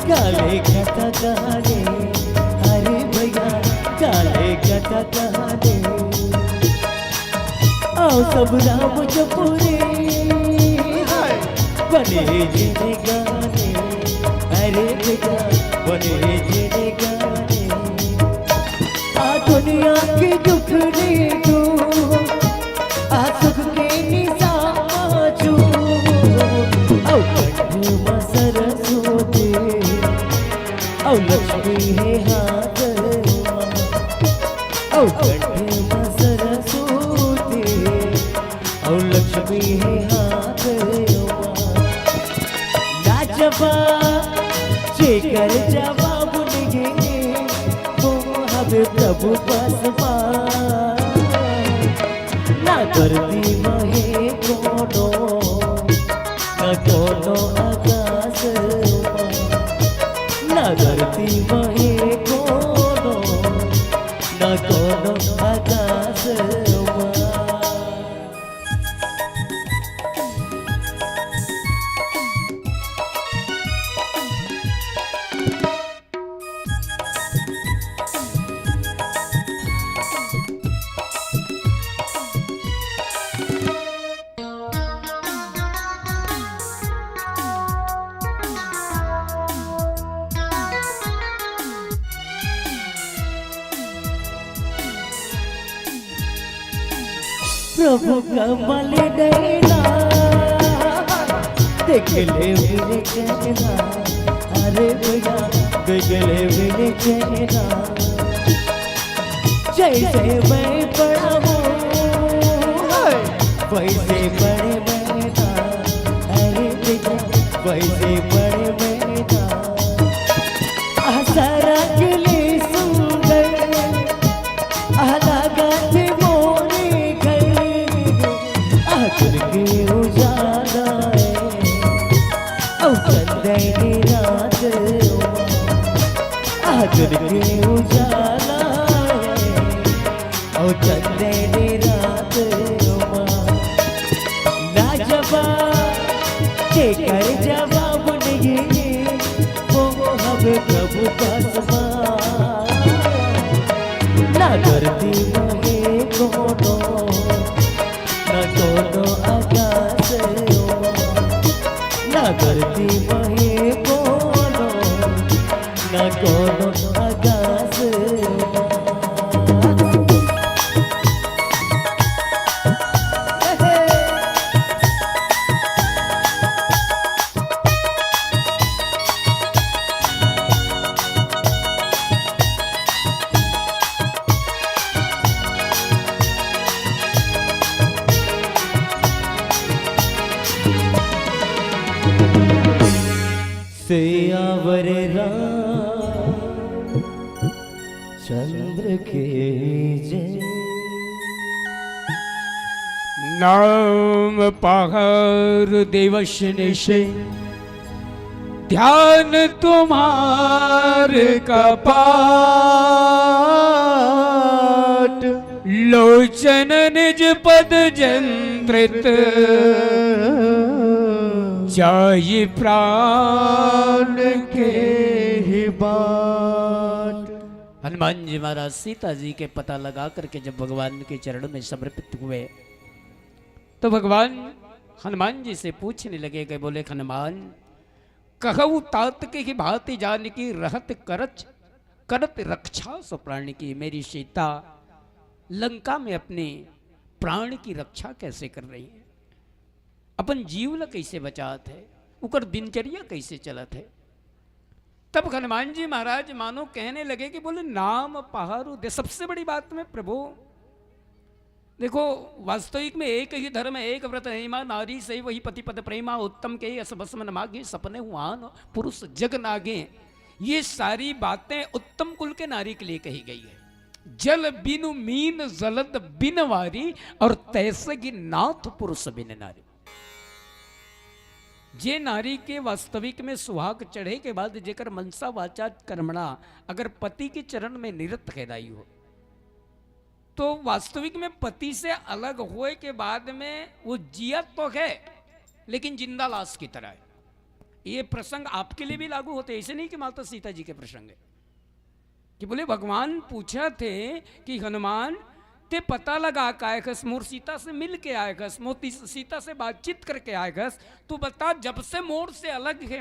[SPEAKER 1] काले कथा कहानी। अरे भैया काले कथा कहानी। आओ सब राम जपुरे बने जीने गाने। अरे भैया बने जीने गाने। आ दुनिया की दुखड़ी तू आ सुख के निशाचू। औ कंठ सरस्वती औ लक्ष्मी है हाथ। औ कंठ सरस्वती औ लक्ष्मी है हाथ। लाजवाब जेकर जवाब नहीं वो हमें प्रभु पासमान। ना धरती वही कोनो न कोनो आकाश। न धरती वही कोनो न कोनो आकाश। प्रभु कमल नैना देख ले मेरे कहना। अरे भैया देख ले मेरे कहना। जैसे मैं बड़ा हूँ वैसे बड़े मैं था। अरे भैया वैसे बड़े मैं था। सारा गिले सुंदर लगा थे मोरे घर। आखिर के उजाला औ चंदनी रात। आखिर के उजाला औ चंदनी रात। लाजवाब जेकर जवाब नहीं वो हमें प्रभु पासमान। ना धरती वही कोनो न कोनो आकाश। ना धरती वही कोनो न कोनो आकाश। सियावर राम चंद्र के जय।
[SPEAKER 3] नाम पहर दिवस निशे ध्यान तुम्हार कपाट, लोचन निज पद जंत्रित जाई प्राण के ही बाट। हनुमान जी महाराज सीता जी के पता लगा करके जब भगवान के चरणों में समर्पित हुए तो भगवान हनुमान जी से पूछने लगे कि बोले हनुमान, कहू तात के ही भांति जान की रहत करत रक्षा सो प्राण की। मेरी सीता लंका में अपने प्राण की रक्षा कैसे कर रही है, अपन जीव ला कैसे बचात है, उकर दिनचर्या कैसे चलत है। तब हनुमान जी महाराज मानो कहने लगे कि बोले नाम पहाड़ू दे। सबसे बड़ी बात में प्रभु देखो, वास्तविक में एक ही धर्म है, एक व्रत हिमा नारी सही वही पति पद प्रेमा, उत्तम के अस भस्म न मागे सपने हुआन पुरुष जग नागे। ये सारी बातें उत्तम कुल के नारी के लिए कही गई है। जल बिनु मीन जलद बिन वारी और तैसे की नाथ पुरुष बिन नारी। जे नारी के वास्तविक में सुहाग चढ़े के बाद जेकर मनसा वाचा कर्मणा अगर पति के चरण में निरत कहदाई हो तो वास्तविक में पति से अलग होए के बाद में वो जियत तो है लेकिन जिंदा लाश की तरह है। ये प्रसंग आपके लिए भी लागू होते, ऐसे नहीं कि माता सीता जी के प्रसंग है कि बोले भगवान पूछा थे कि हनुमान ते पता लगा के आएगस, मोर सीता से मिल के आएगस, मोर सीता से बातचीत करके आएगस, तो बता जब से मोर से अलग है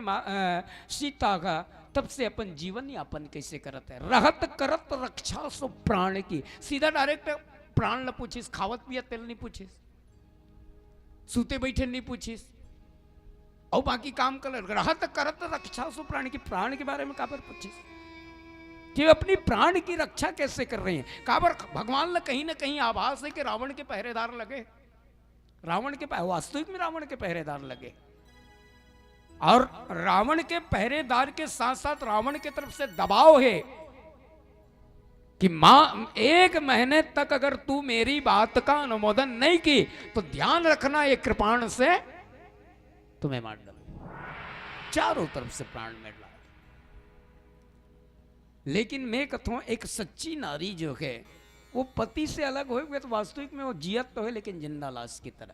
[SPEAKER 3] सीता का तब से अपन जीवन यापन कैसे करत है। रहत करत रक्षा सो प्राण की। सीधा डायरेक्ट प्राण न पूछिस, खावत पियत तेल नहीं पूछिस, सूते बैठे नहीं पूछिस और बाकी काम कर। रहत करत रक्षा सो प्राण की, प्राण के बारे में काबर पूछिस कि अपनी प्राण की रक्षा कैसे कर रहे हैं। काबर भगवान ने कहीं ना कहीं आभास है कि रावण के पहरेदार लगे, रावण के वास्तविक में रावण के पहरेदार लगे और रावण के पहरेदार के साथ साथ रावण की तरफ से दबाव है कि मां 1 महीने तक अगर तू मेरी बात का अनुमोदन नहीं की तो ध्यान रखना ये कृपाण से तुम्हें मार डालूं। चारों तरफ से प्राण में डाला। लेकिन मैं कहता हूं एक सच्ची नारी जो है वो पति से अलग हो गए तो वास्तविक में वो जियत तो है लेकिन जिंदा लाश की तरह।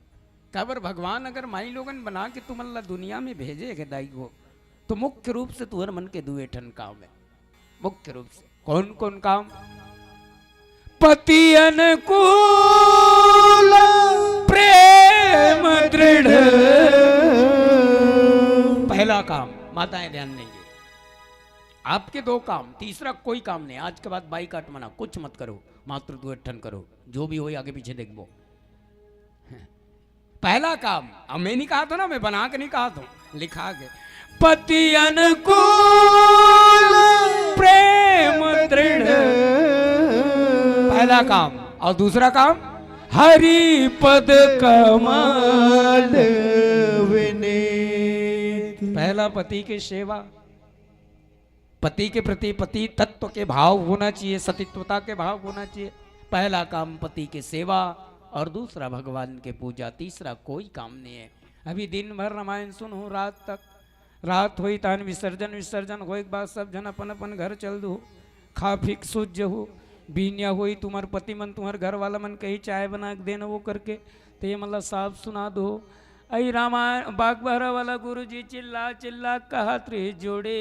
[SPEAKER 3] काबर भगवान अगर माई लोगन बना के तुम अल्लाह दुनिया में भेजे है दाई को तो मुख्य रूप से तुहर मन के दुए ठन काम है। मुख्य रूप से कौन कौन काम? पति अनुकूल प्रेम दृढ़, पहला काम। माताएं ध्यान देंगे, आपके 2 काम, तीसरा कोई काम नहीं। आज के बाद बाई काट मना, कुछ मत करो, मात्र दुए ठन करो, जो भी हो आगे पीछे देखो। पहला काम, अब मैं नहीं कहा था ना, मैं बना के नहीं कहा था, लिखा गया पति अनुकूल प्रेम दृढ़, पहला काम। और दूसरा काम हरि पद कमल विनीत। पहला पति की सेवा, पति के प्रति पति तत्व के भाव होना चाहिए, सतीत्वता के भाव होना चाहिए। पहला काम पति की सेवा और दूसरा भगवान के पूजा, तीसरा कोई काम नहीं है। अभी दिन भर रामायण सुनो, रात तक, रात हुई तान विसर्जन हो एक बात सब जन अपन अपन घर चल दो, खा फिक सूझ हो, बीनिया हुई तुम्हार पति मन तुम्हार घर वाला मन कहीं चाय बना के देना वो करके तो ये मतलब साफ सुना दो। आई रामायण बागबहरा वाला गुरु जी चिल्ला चिल्ला कहा त्रि जोड़े,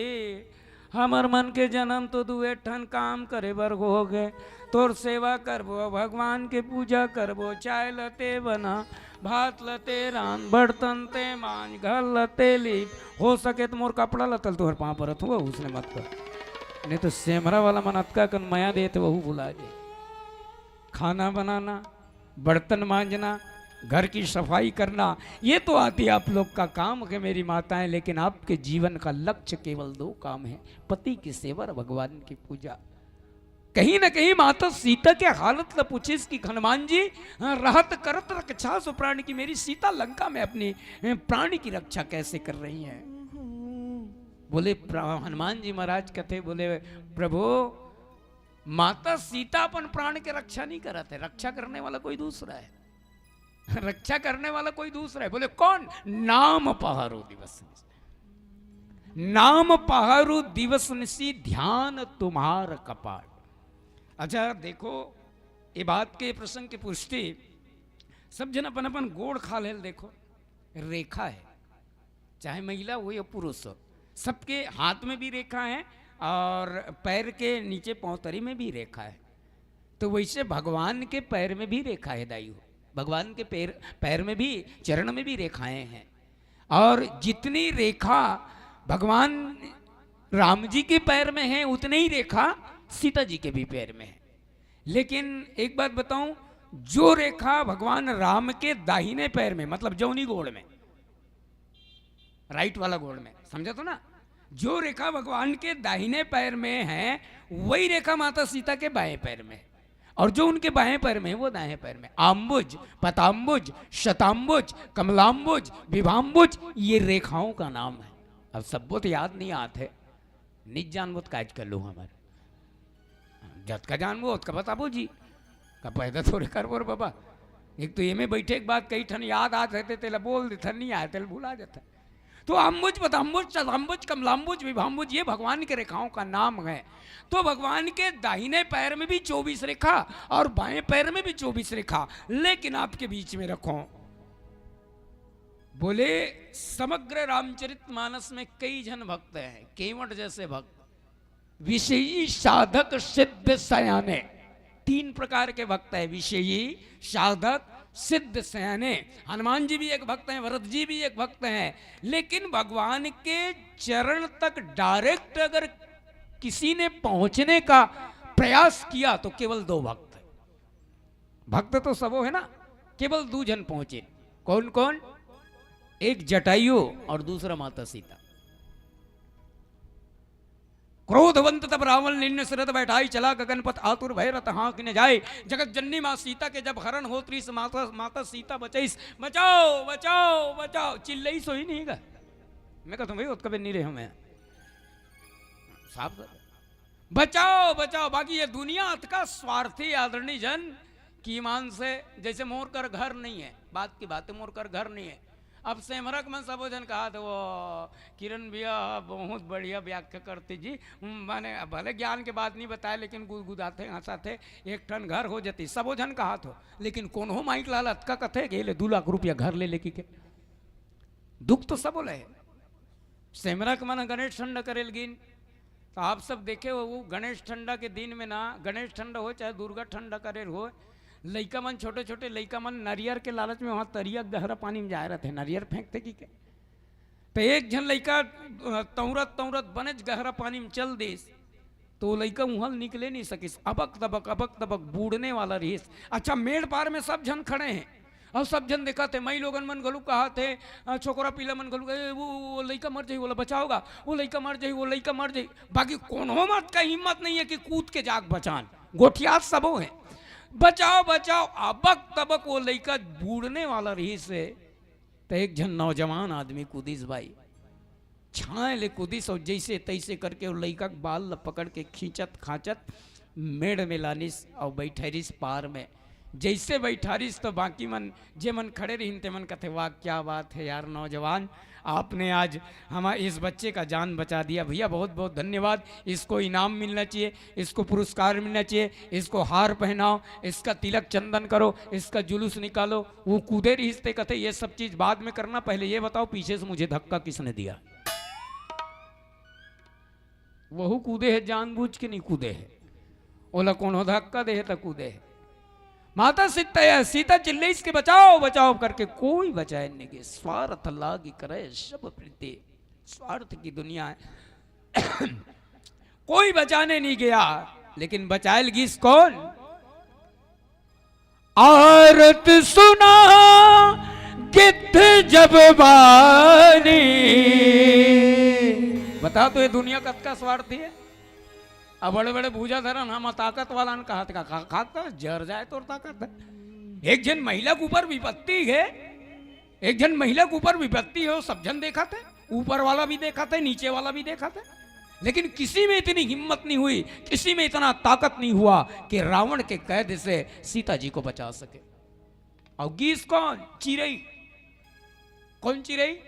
[SPEAKER 3] हमर मन के जन्म तो दुए ठन काम करे बर हो गए। तोर सेवा करबो, भगवान के पूजा करबो, चाय लते बना, भात लते रान, बर्तन ते मान, घर लते ली, हो सके तो मोर कपड़ा लतल तोहर पाँव परत हुआ उसने मत कर, नहीं तो सेमरा वाला मन अतका कन मया देते वह बुला दे। खाना बनाना, बर्तन मांजना, घर की सफाई करना, ये तो आती आप लोग का काम है मेरी माताएं। लेकिन आपके जीवन का लक्ष्य केवल 2 काम है, पति की सेवा, भगवान की पूजा। कहीं ना कहीं माता सीता के हालत न पूछिस कि हनुमान जी रहत करत रक्षा सो प्राण की। मेरी सीता लंका में अपनी प्राण की रक्षा कैसे कर रही हैं। बोले हनुमान जी महाराज कहते, बोले प्रभु माता सीता अपन प्राण के रक्षा नहीं करते, रक्षा करने वाला कोई दूसरा है, रक्षा करने वाला कोई दूसरा है। बोले कौन? नाम पहारो दिवस, नाम पहारो दिवस निसी ध्यान तुम्हार कपाट। अच्छा देखो, ये बात के प्रसंग की पुष्टि सब जन अपन अपन गोड़ खा ले। देखो रेखा है, चाहे महिला हो या पुरुष हो, सबके हाथ में भी रेखा है और पैर के नीचे पौतरी में भी रेखा है। तो वैसे भगवान के पैर में भी रेखा है दाई हो, भगवान के पैर में भी, चरण में भी रेखाएं हैं। और जितनी रेखा भगवान राम जी के पैर में है उतनी ही रेखा सीता जी के भी पैर में है। लेकिन एक बात बताऊं, जो रेखा भगवान राम के दाहिने पैर में, मतलब जौनी गोड़ में, राइट वाला गोड़ में, समझा तो ना, जो रेखा भगवान के दाहिने पैर में है वही रेखा माता सीता के बाएं पैर में है। और जो उनके बाएं पैर में है वो दाएं पैर में। आम्बुज, पताम्बुज, शताम्बुज, कमलाम्बुज, विभाम्बुज, ये रेखाओं का नाम है। अब सब तो याद नहीं आते, निज जानबुत काज कर लो हमारे, जत का जानबो उसका बताबो जी का पैदा थोड़े कर बोर बाबा। एक तो ये में बैठे एक बात कही ठन याद आ जाते तेला बोल दे, ठन नहीं आए तेल भुला जाता। तो अम्बुज, पताम्बुज, शताम्बुज, कमलाम्बुज, विभाम्बुज, ये भगवान के रेखाओं का नाम है। तो भगवान के दाहिने पैर में भी 24 रेखा और बाएं पैर में भी 24 रेखा, लेकिन आपके बीच में रखो। बोले समग्र रामचरितमानस में कई जन भक्त हैं, केवट जैसे भक्त, विषयी, साधक, सिद्ध, सयाने, 3 प्रकार के भक्त हैं। विषयी, साधक, सिद्ध, सयाने। हनुमान जी भी एक भक्त हैं, भरत जी भी एक भक्त हैं। लेकिन भगवान के चरण तक डायरेक्ट अगर किसी ने पहुंचने का प्रयास किया तो केवल 2 भक्त। भक्त तो सबो है ना, केवल 2 जन पहुंचे। कौन कौन? एक जटायु और दूसरा माता सीता। क्रोधवंत तब रावण निन्न सिरत बैठाई, चला गगनपथ आतुर भय रत हाँक न जाए। जगत जननी माँ सीता के जब हरण हो त्रिस, माता सीता बचाईस, बचाओ बचाओ बचाओ, चिल्लई सोई नहीं गा। मैं कहता हूँ भाई कभी नहीं रहे हमें साहब, बचाओ बचाओ। बाकी ये दुनिया अतका स्वार्थी आदरणीय जन की ईमान से, जैसे मोर कर घर नहीं है, बात की बात है, मोर कर घर नहीं है। अब सेमरक में सब जन कहा था वो किरण भैया बहुत बढ़िया व्याख्या करते जी, मैंने भले ज्ञान के बात नहीं बताया लेकिन गुदगुदाते हंसाते, एक टन घर हो जाती, सबो जन कहा तो। लेकिन कौन हो माइक लाल अतका कथे गेले 2 लाख रुपया घर ले लेके के, दुख तो सब बोले। सेमरक मन गणेश ठंडा करेल गिन, तो आप सब देखे हो वो गणेश ठंडा के दिन में ना, गणेश ठंडा हो चाहे दुर्गा ठंडा करेल हो, लइका मन, छोटे छोटे लइका मन नारियर के लालच में वहाँ तरिया गहरा पानी में जाए रहते, नारियर फेंकते की के। तो एक जन लइका तौरत तौरत बनज गहरा पानी में चल देस, तो लइका उहल निकले नहीं सकिस, अबक तबक बूढ़ने वाला रहीस। अच्छा मेड़ पार में सब जन खड़े हैं और सब जन देखा थे, मई लोगन मन गलू कहा थे, छोकरा पीला मन गलू वो लइका मर जाई, बोला बचाओगा, वो लइका मर जाई, वो लइका मर जाई। बाकी कौन हो मत का हिम्मत नहीं है कि कूद के जाग बचान, गोठियात सबो है, बचाओ बचाओ। अबक तबक वो लइका बूढ़ने वाला रही से, तो एक जन नौजवान आदमी कूदिस भाई, छाए ले कूदिस और जैसे तैसे करके वो लइका बाल पकड़ के खींचत खाचत मेड़ में लानिस और बैठरिस पार में। जैसे बैठारिस तो बाकी मन जे मन खड़े रही ते मन कहते वाह क्या बात है यार नौजवान, आपने आज हमारे इस बच्चे का जान बचा दिया, भैया बहुत बहुत धन्यवाद, इसको इनाम मिलना चाहिए, इसको पुरस्कार मिलना चाहिए, इसको हार पहनाओ, इसका तिलक चंदन करो, इसका जुलूस निकालो। वो कूदे रिश्ते कहते ये सब चीज बाद में करना, पहले ये बताओ पीछे से मुझे धक्का किसने दिया। वह कूदे है जानबूझ के नहीं कूदे है, ओला कौन हो धक्का दे है तो कूदे है। माता सीता चिल्ले इसके बचाओ बचाओ करके, कोई बचाए नहीं के, स्वार्थ लागी करे सब प्रीति, स्वार्थ की दुनिया है। कोई बचाने नहीं गया, लेकिन बचाएल गिस कौन? आरत सुना गिद्ध जब बानी। बता तो ये दुनिया कब का स्वार्थी है। अब बड़े बड़े भूजा धरन हम ताकत वाला ने कहा था खाता जर जाए तो ताकत है। एक जन महिला के ऊपर विपत्ति है, एक जन महिला के ऊपर विपत्ति है, सब जन देखा थे, ऊपर वाला भी देखा था, नीचे वाला भी देखा था, लेकिन किसी में इतनी हिम्मत नहीं हुई, किसी में इतना ताकत नहीं हुआ कि रावण के कैद से सीता जी को बचा सके। और गीस कौन? चिरई। कौन चिरई?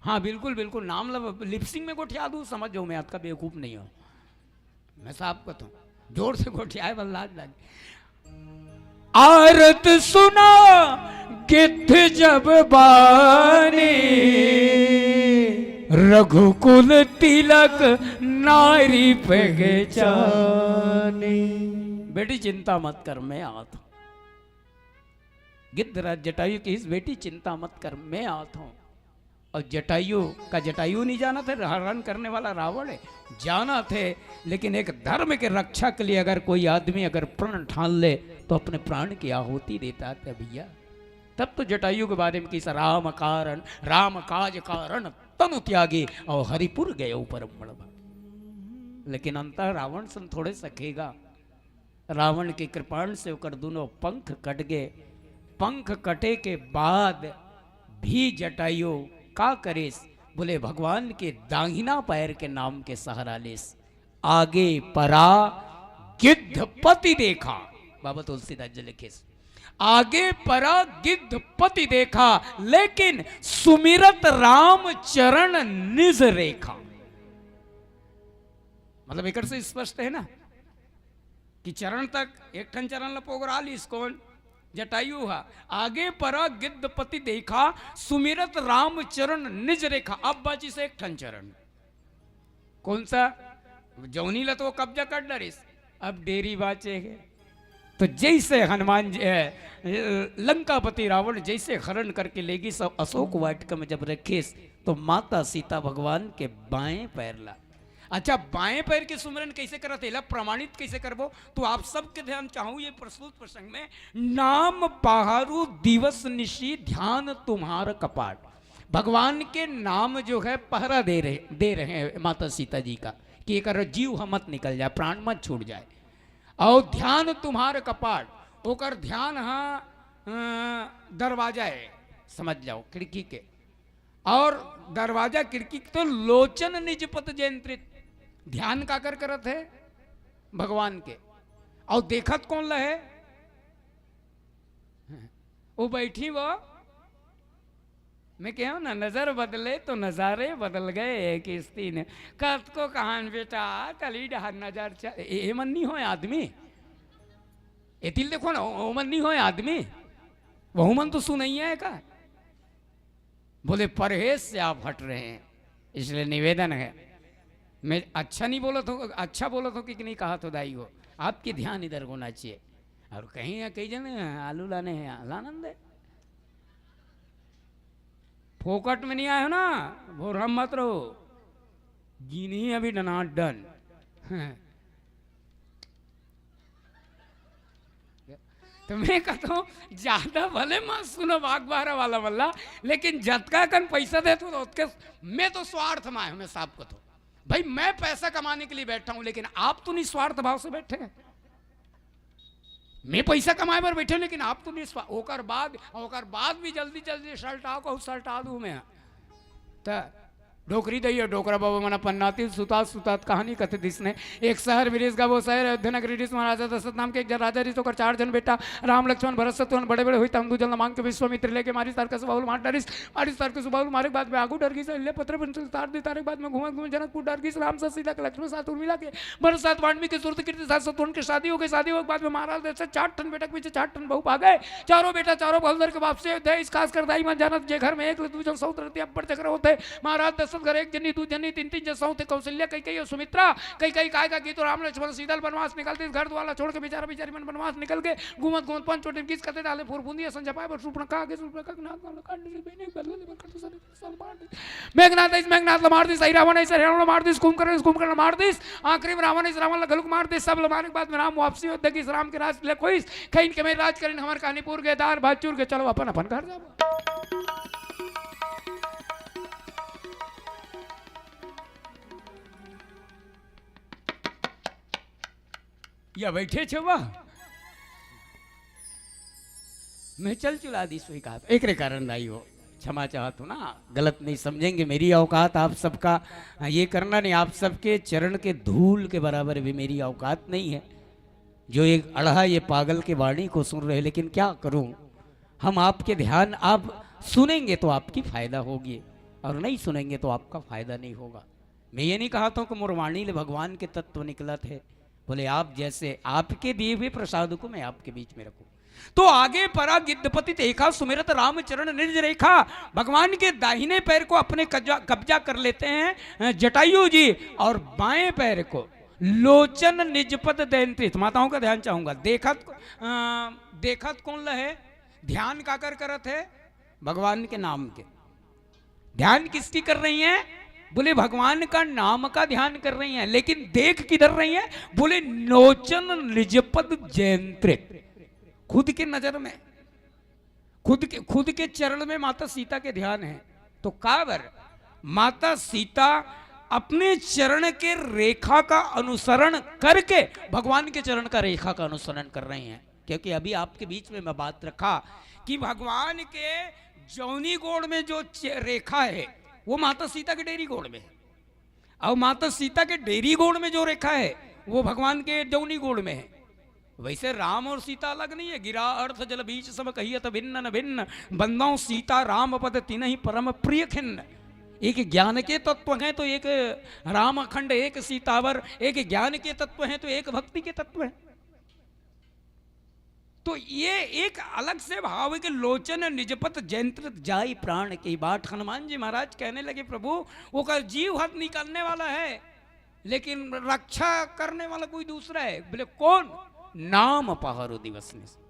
[SPEAKER 3] हाँ बिल्कुल बिल्कुल, नाम लिपसिंग में गोठिया दूं, समझ जाओ मैं आपका बेवकूफ नहीं हूं, मैं साफ कहता हूं, जोर से गोठिया बल्लाज लागे। आरत सुना गिद्ध जब बानी, रघुकुल तिलक नारी पहचानी। बेटी चिंता मत कर, मैं आता हूं। गिद्धराज जटायु की इस बेटी चिंता मत कर, मैं आता हूं। और जटायु का जटायु नहीं जाना था, हरण करने वाला रावण है, जाना थे, लेकिन एक धर्म के रक्षा के लिए अगर कोई आदमी अगर प्रण ठान ले तो अपने प्राण की आहुति देता था भैया। तब तो जटायु के बारे में किस राम कारण राम काज कारण तनु त्यागी और हरिपुर गए ऊपर मड़वा। लेकिन अंत रावण सन थोड़े सकेगा, रावण की कृपाण से होकर दोनों पंख कट गए। पंख कटे के बाद भी जटायु का करेस, बोले भगवान के दाहिना पैर के नाम के सहारा लेस। आगे परा गिद्ध पति देखा, बाबा तुलसीदास जी लिखे, आगे परा गिद्ध पति देखा, लेकिन सुमिरत राम चरण निज रेखा। मतलब एक से स्पष्ट है ना कि चरण तक एक ठन चरण लपोगरा लीस कौन? जटायु हुआ। आगे परा गिद्ध पति देखा, सुमिरत राम चरण निज रेखा। अब बाची से एक ठन चरण, कौन सा? जौनी ला तो कब्जा कर डरिस, अब डेरी बाचे है। तो जैसे हनुमान लंकापति रावण जैसे हरण करके लेगी, सब अशोक वाटिका में जब रखीस तो माता सीता भगवान के बाएं पैर ला। अच्छा, बाएं पैर के सुमरन कैसे करते ला, प्रमाणित कैसे करबो? तो आप सबके ध्यान चाहूं ये प्रस्तुत प्रसंग में, नाम पहारू दिवस निशी ध्यान तुम्हार कपाट। भगवान के नाम जो है पहरा दे रहे हैं माता सीता जी का, कि एक जीव मत निकल जाए, प्राण मत छूट जाए। और ध्यान तुम्हार कपाट, ओकर ध्यान दरवाजा है, समझ जाओ, खिड़की के। और दरवाजा खिड़की तो लोचन निजपत जयंत्रित, ध्यान का कर करत है भगवान के। और देखत कौन लहे? वो बैठी वो, मैं कह ना, नजर बदले तो नजारे बदल गए। किस्ती ने कत को कहान बेटा कली डहार नजर ए मन नहीं हो आदमी, ए तिल देखो ना, ओ मन नहीं हो आदमी, वह मन तो सुनई है का। बोले परहेज से आप हट रहे हैं, इसलिए निवेदन है। मैं अच्छा नहीं बोला तो, अच्छा बोला तो कि नहीं कहा तो दाई हो, आपके ध्यान इधर होना चाहिए। और कहीं कई जन आलू लाने हैं, आनंद है, फोकट में नहीं आए हो ना, भोरम मत रहो, गिनी अभी डना डन। तो मैं कहता हूँ ज्यादा भले मत सुनो बागबारा वाला वाला, लेकिन जतका कन पैसा दे तो उसके मैं तो स्वार्थ में आया हूं। मैं साहब को तो भाई मैं पैसा कमाने के लिए बैठा हूं, लेकिन आप तो निस्वार्थ भाव से बैठे हैं। मैं पैसा कमाए पर बैठे, लेकिन आप तो निस्वार्थ। ओकर बाद भी जल्दी जल्दी शर्ट आओ, कहूँ शर्ट आ दूं मैं तो डोकरी दैया डोकरा बाबा मना पन्नाती सुतात सुतात कहानी कथे दिसने। एक शहर विरेश का वो शहर अयोध्या नगरी रिस महाराजा दशरथ नाम के एक जन राजा रिस होकर 4 जन बेटा राम लक्ष्मण भरत शत्रुघ्न बड़े बड़े हुई तम दू जन मांग के विश्वामित्र लेके मारी तार का सुबाहुल मार डरिस, मारी तार के सुबाहुल मारे बाद में आगू डर गई ले पत्र तार दी तारे बाद में घूम जनकपुर डर गई। राम साथ सीता के लक्ष्मण साथ उर्मिला के भरत साथ वाल्मीकि के सुरत कीर्ति साथ शत्रुघ्न के शादी हो गई। शादी हो बाद में महाराज दशरथ 4 टन बेटा के पीछे 4 टन बहू आ गए। चारों बेटा चारों बहू के बाप से इस खास कर दाई मन जानत जे घर में एक दूजन सौत रहती अब चक्र होते। महाराज दशरथ घर एक जनी दू जनी तीन तीन जैसा होते, कौशल्या कई और सुमित्रा कई काय का की तो राम लक्ष्मण सीता वनवास निकलते, घर वाला छोड़ के बेचारा बेचारी मन वनवास निकल के घूमत घूमत 5 छोटे किस करते डाले फूर बूंदी संजपाए पर सुपणका आगे सुपणका नाक नाक काट दी बेने बदले कर तो सारे मार दी मेघनाथ मार दी सही रावण ऐसे रावण मार दी कुंभकर्ण मार दी। आखिरी में रावण इस रावण गलुक मार दे। सब मारने के बाद में राम वापसी होते कि राम के राज ले कोई कहीं के में राज करें हमारे कहानीपुर के दार भाचूर के चलो अपन अपन घर जाओ। या बैठे छे वाह मैं चल चुला दी सोई कहा एक रे कारण दाई हो क्षमा चाहता हूँ ना, गलत नहीं समझेंगे। मेरी औकात आप सबका ये करना नहीं, आप सबके चरण के धूल के बराबर भी मेरी औकात नहीं है। जो एक अढ़ा ये पागल के वाणी को सुन रहे, लेकिन क्या करूं, हम आपके ध्यान, आप सुनेंगे तो आपकी फायदा होगी और नहीं सुनेंगे तो आपका फायदा नहीं होगा। मैं ये नहीं कहता हूं कि मुरवाणी ले भगवान के तत्व निकला थे, बोले आप जैसे आपके दिए हुए प्रसाद को मैं आपके बीच में रखूं। तो आगे परा गिद्धपति देखा सुमिरत रामचरण निर्ज रेखा, भगवान के दाहिने पैर को अपने कब्जा कर लेते हैं जटायु जी, और बाएं पैर को लोचन निजपद दैंत्रित। माताओं का ध्यान चाहूंगा, देखत कौन लहे, ध्यान का करत है भगवान के नाम के। ध्यान किसकी कर रही हैं, बोले भगवान का नाम का ध्यान कर रही हैं, लेकिन देख किधर रही हैं, बोले लोचन निजपद जयंत्रित। खुद के नजर में, खुद के चरण में माता सीता के ध्यान है। तो काबर माता सीता अपने चरण के रेखा का अनुसरण करके भगवान के चरण का रेखा का अनुसरण कर रही हैं। क्योंकि अभी आपके बीच में मैं बात रखा कि भगवान के जौनी गोड़ में जो रेखा है वो माता सीता के डेरी गोड़ में है, और माता सीता के डेरी गोड़ में जो रेखा है वो भगवान के जौनी गोड़ में है। वैसे राम और सीता अलग नहीं है, गिरा अर्थ जल बीच सब कहियत भिन्न न भिन्न, बंदाओं सीता राम पद तिन्हि परम प्रिय खिन्न। एक ज्ञान के तत्व हैं तो एक राम अखंड, एक सीतावर, एक ज्ञान के तत्व हैं तो एक भक्ति के तत्व हैं। तो ये एक अलग से भाव के लोचन निजपत जयंत्रित जाई प्राण की बाट। हनुमान जी महाराज कहने लगे प्रभु वो का जीव हाथ निकालने वाला है, लेकिन रक्षा करने वाला कोई दूसरा है। बोले कौन, नाम पहारो दिवस निश्चित,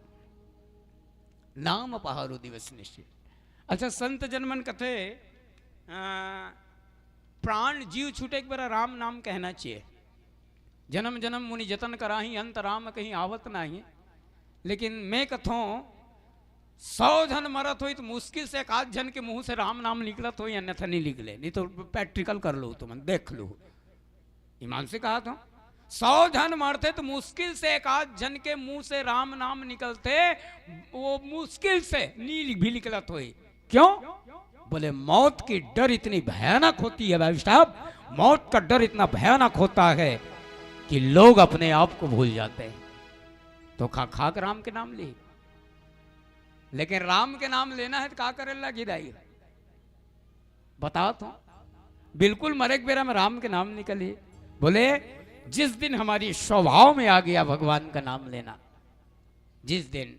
[SPEAKER 3] नाम पहारो दिवस निश्चित। अच्छा, संत जनमन कथे प्राण जीव छूटे एक बार राम नाम कहना चाहिए। जन्म जन्म मुनि जतन कराही, अंत राम कहीं आवत नहीं। लेकिन मैं कथों 100 जन मरत हो तो मुश्किल से एक आध जन के मुंह से राम नाम निकलत हो, अन्यथा नहीं निकले। नहीं तो प्रैक्टिकल कर लो, तुम देख लो, ईमान से कहा था 100 जन मरते तो मुश्किल से एक आध जन के मुंह से राम नाम निकलते, वो मुश्किल से नील भी निकलत हो। क्यों, बोले मौत की डर इतनी भयानक होती है भाई साहब, मौत का डर इतना भयानक होता है कि लोग अपने आप को भूल जाते हैं। तो खाक राम के नाम ले, लेकिन राम के नाम लेना है तो क्या करेला गिराई, बताओ तो। बिल्कुल मरे के बेरा में राम के नाम निकले। बोले जिस दिन हमारी स्वभाव में आ गया भगवान का नाम लेना, जिस दिन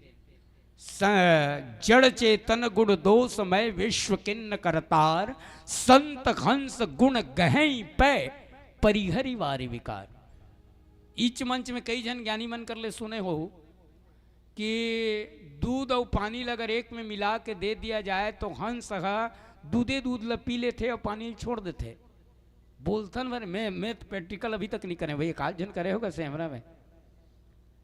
[SPEAKER 3] जड़ चेतन गुण दोष मय विश्व किन्न करतार, संत हंस गुण गहई पे परिहरि वारी विकार। इच मंच में कई जन ज्ञानी मन कर ले सुने हो कि दूध और पानी अगर एक में मिला के दे दिया जाए तो हंस दूध ल पी लेते और पानी छोड़ देते। बोलथन भर मैं तो प्रैक्टिकल अभी तक नहीं करे भाई, एक आध जन करे होगा सेमरा में।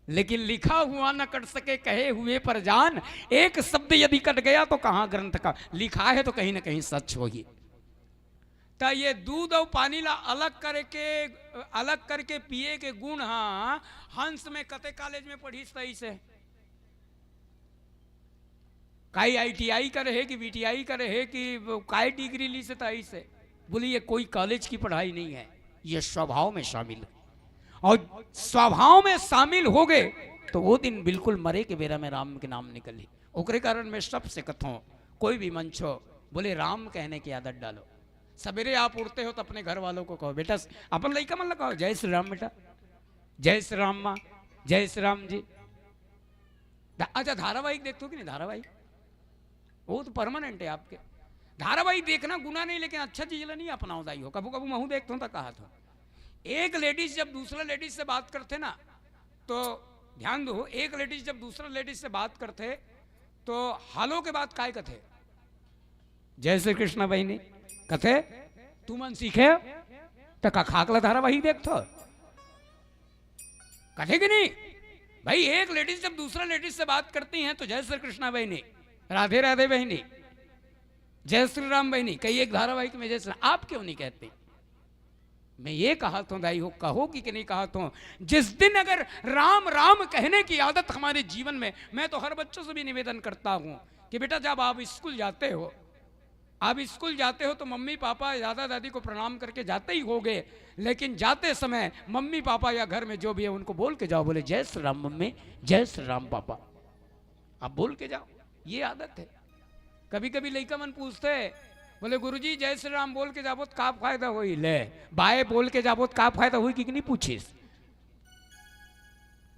[SPEAKER 3] लेकिन लिखा हुआ न कट सके कहे हुए पर जान, एक शब्द यदि कट गया तो कहाँ ग्रंथ का लिखा है तो कहीं ना कहीं सच होगी। तो ये दूध और पानी ला अलग करके पिए के गुण, हाँ हंस में कते कॉलेज में पढ़ी सही से, काई ITI करे है कि VTI करे है कि काई डिग्री ली से तई से, बोली ये कोई कॉलेज की पढ़ाई नहीं है, ये स्वभाव में शामिल है। और स्वभाव में शामिल हो गए तो वो दिन बिल्कुल मरे के बेरा में राम के नाम निकली। ओकरे कारण मैं सबसे कथों, कोई भी मंच हो, बोले राम कहने की आदत डालो। सवेरे आप उठते हो तो अपने घर वालों को कहो बेटा, अपन लड़का मन कहो जय श्री राम बेटा, जय श्री राम माँ, जय श्री राम जी। अच्छा धारावाहिक देखते हो कि नहीं, धारावाहिक वो तो परमानेंट है आपके। धारावाहिक देखना गुना नहीं, लेकिन अच्छा चीज नहीं अपनाओ दाई हो। कबू कबू महू देखता हूँ तो कहा था, एक लेडीज जब दूसरा लेडीज से बात करते ना, तो ध्यान दो, एक लेडीज जब दूसरा लेडीज से बात करते तो हालो के बाद काय कथे, जय श्री कृष्ण बहनी कथे, तू मन सीखे तो खाकला धारावाहिक देखो कथे कि नहीं भाई। एक लेडीज जब दूसरा लेडीज से बात करती हैं तो जय श्री कृष्णा बहनी, राधे राधे बहनी, जय श्री राम बहनी, कई एक धारावाहिक में जय श्री, आप क्यों नहीं कहते। मैं ये कहा तो दाई हो, कहोगी कि नहीं कहा तो, जिस दिन अगर राम राम कहने की आदत हमारे जीवन में, मैं तो हर बच्चों से भी निवेदन करता हूं कि बेटा जब आप स्कूल जाते हो आप स्कूल जाते हो तो मम्मी पापा दादा दादी को प्रणाम करके जाते ही होगे, लेकिन जाते समय मम्मी पापा या घर में जो भी है उनको बोल के जाओ, बोले जय श्री राम मम्मी, जय श्री राम पापा, आप बोल के जाओ, ये आदत है। कभी कभी लड़का मन पूछते है, बोले गुरुजी जय श्री राम बोल के जाबो का फायदा हुई, ले बाय बोल के जाबो का फायदा हुई कि नहीं पूछिस,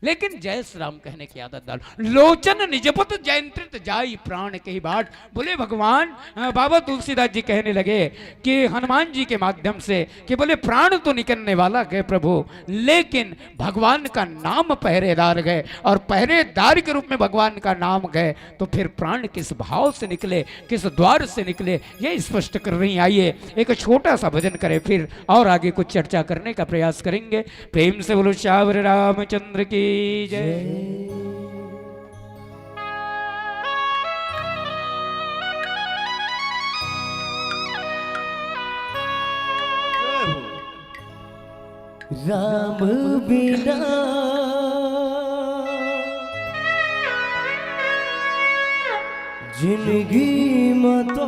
[SPEAKER 3] लेकिन जय श्री राम कहने की आदत डाल। लोचन निजपत जयंत्रित जाई प्राण के ही बाट। बोले भगवान बाबा तुलसीदास जी कहने लगे कि हनुमान जी के माध्यम से कि बोले प्राण तो निकलने वाला गए प्रभु, लेकिन भगवान का नाम पहरेदार गए, और पहरेदार के रूप में भगवान का नाम गए, तो फिर प्राण किस भाव से निकले, किस द्वार से निकले, ये स्पष्ट कर रही। आइए एक छोटा सा भजन करें, फिर और आगे कुछ चर्चा करने का प्रयास करेंगे। प्रेम से बोलो श्यावर रामचंद्र की जय।
[SPEAKER 1] राम बिना जिंदगी में तो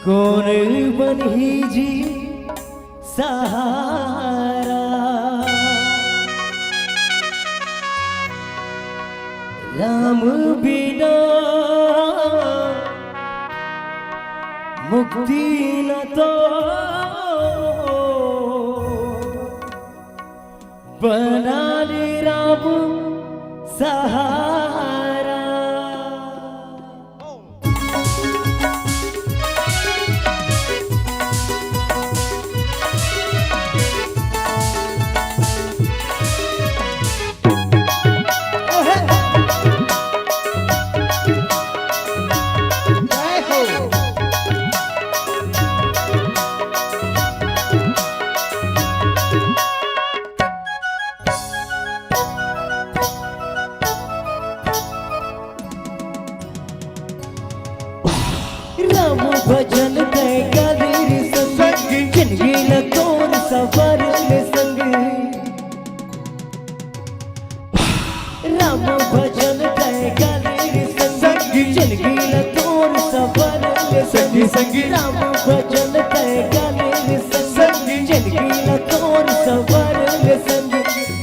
[SPEAKER 1] कौन बनी जी सहारा। राम बिना मुक्ति न तो बना ले राम सहारा। राम भजन गए कबीर संग, जिंदगी न कौन सफर में संग। राम भजन गए कबीर संग, जिंदगी न कौन सफर में संग। राम भजन गए कबीर संग, जिंदगी न कौन सफर में संग।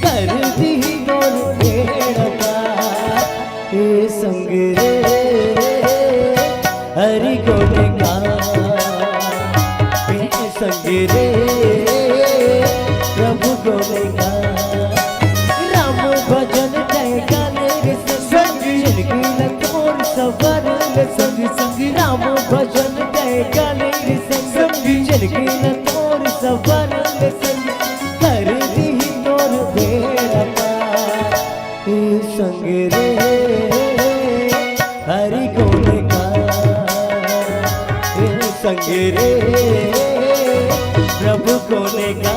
[SPEAKER 1] कर दी गौर बेड़ा पार ये संग रे हरि गोने का संग रे प्रभु गोने का। राम भजन जय गाने रे संग, जिंदगी न कौन सफर में संग। राम भजन जय गाने रे संग, जिंदगी न कौन सफर में संग। कर दी तोर बेड़ा पार संग रे हरि गोने का संग रे प्रभु कोने का।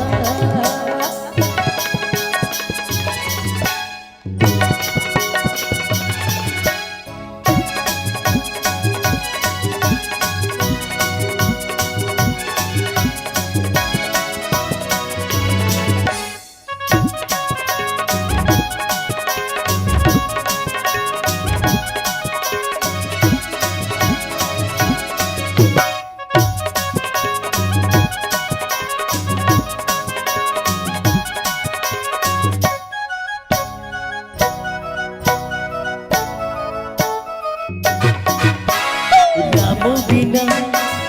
[SPEAKER 1] बिना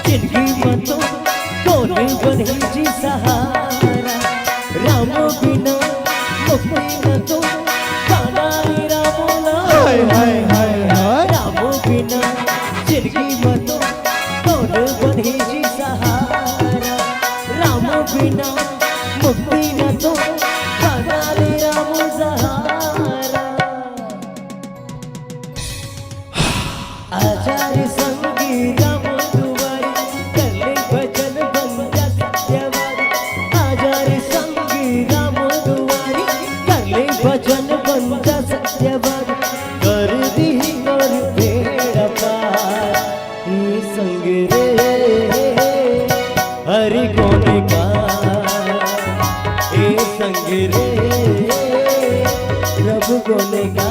[SPEAKER 1] जिंदगी में तो कौन बने जी सहारा। राम बिना मुक्ति न तो काना राम हाय हाय हाय। राम बिना जिंदगी में तो कौन बने जी सहारा। राम बिना मुक्ति न तो काना राम सहारा। आचार्य संगी राम दुआरी कर ले भजन बन जा सत्यवादी। आचार्य संगी राम दुआरी कर ले भजन बन जा सत्यवादी। कर दी और बेड़ा पार ये संग रे हरि गोने का। ये संग रे प्रभु गोने का।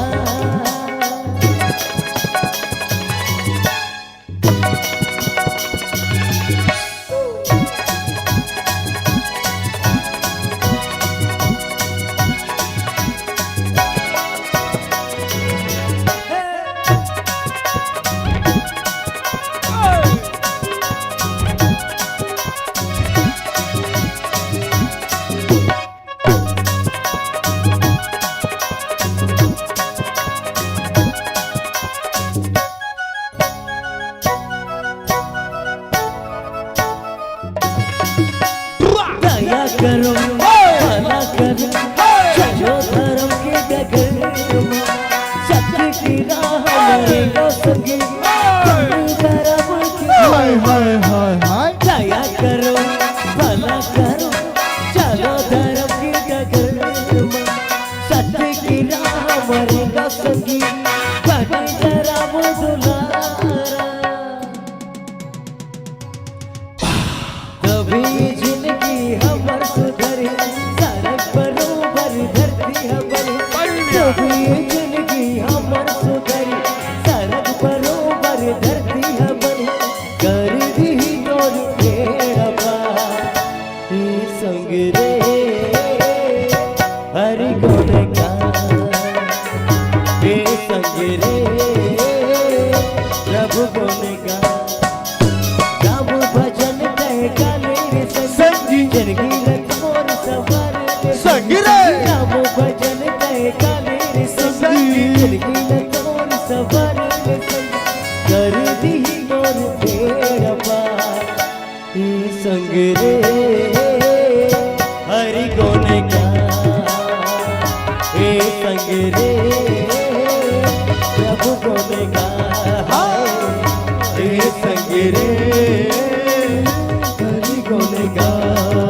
[SPEAKER 1] संगी करम के
[SPEAKER 2] हाय हाय हाय हाय
[SPEAKER 1] दया करो भला करो चलो धर्म की डगर में सत्य की राह मरेगा संगी बनेगा राम दुलारा तभी जिंदगी हमर सुधरी सड़क बरोबर धरती हमरी तभी जिंदगी हमर सुधरी सड़क बरोबर धरती हमरी कर दी तोर पेड़ पार ई संग रे हरि गुण गान हे संग रे प्रभु गुण गान राम भजन कह गाले रे
[SPEAKER 2] संगी
[SPEAKER 1] जिंदगी लखोर सवार रे
[SPEAKER 2] संगी रे
[SPEAKER 1] राम भजन कह गाले रे संगी जिंदगी लखोर सवार रे संगी कर दी गोर पेड़ पार ई संग रे हरि गुण गान हे संग रे प्रभु गुण गान
[SPEAKER 2] हे संग रे
[SPEAKER 1] हरि गुण गान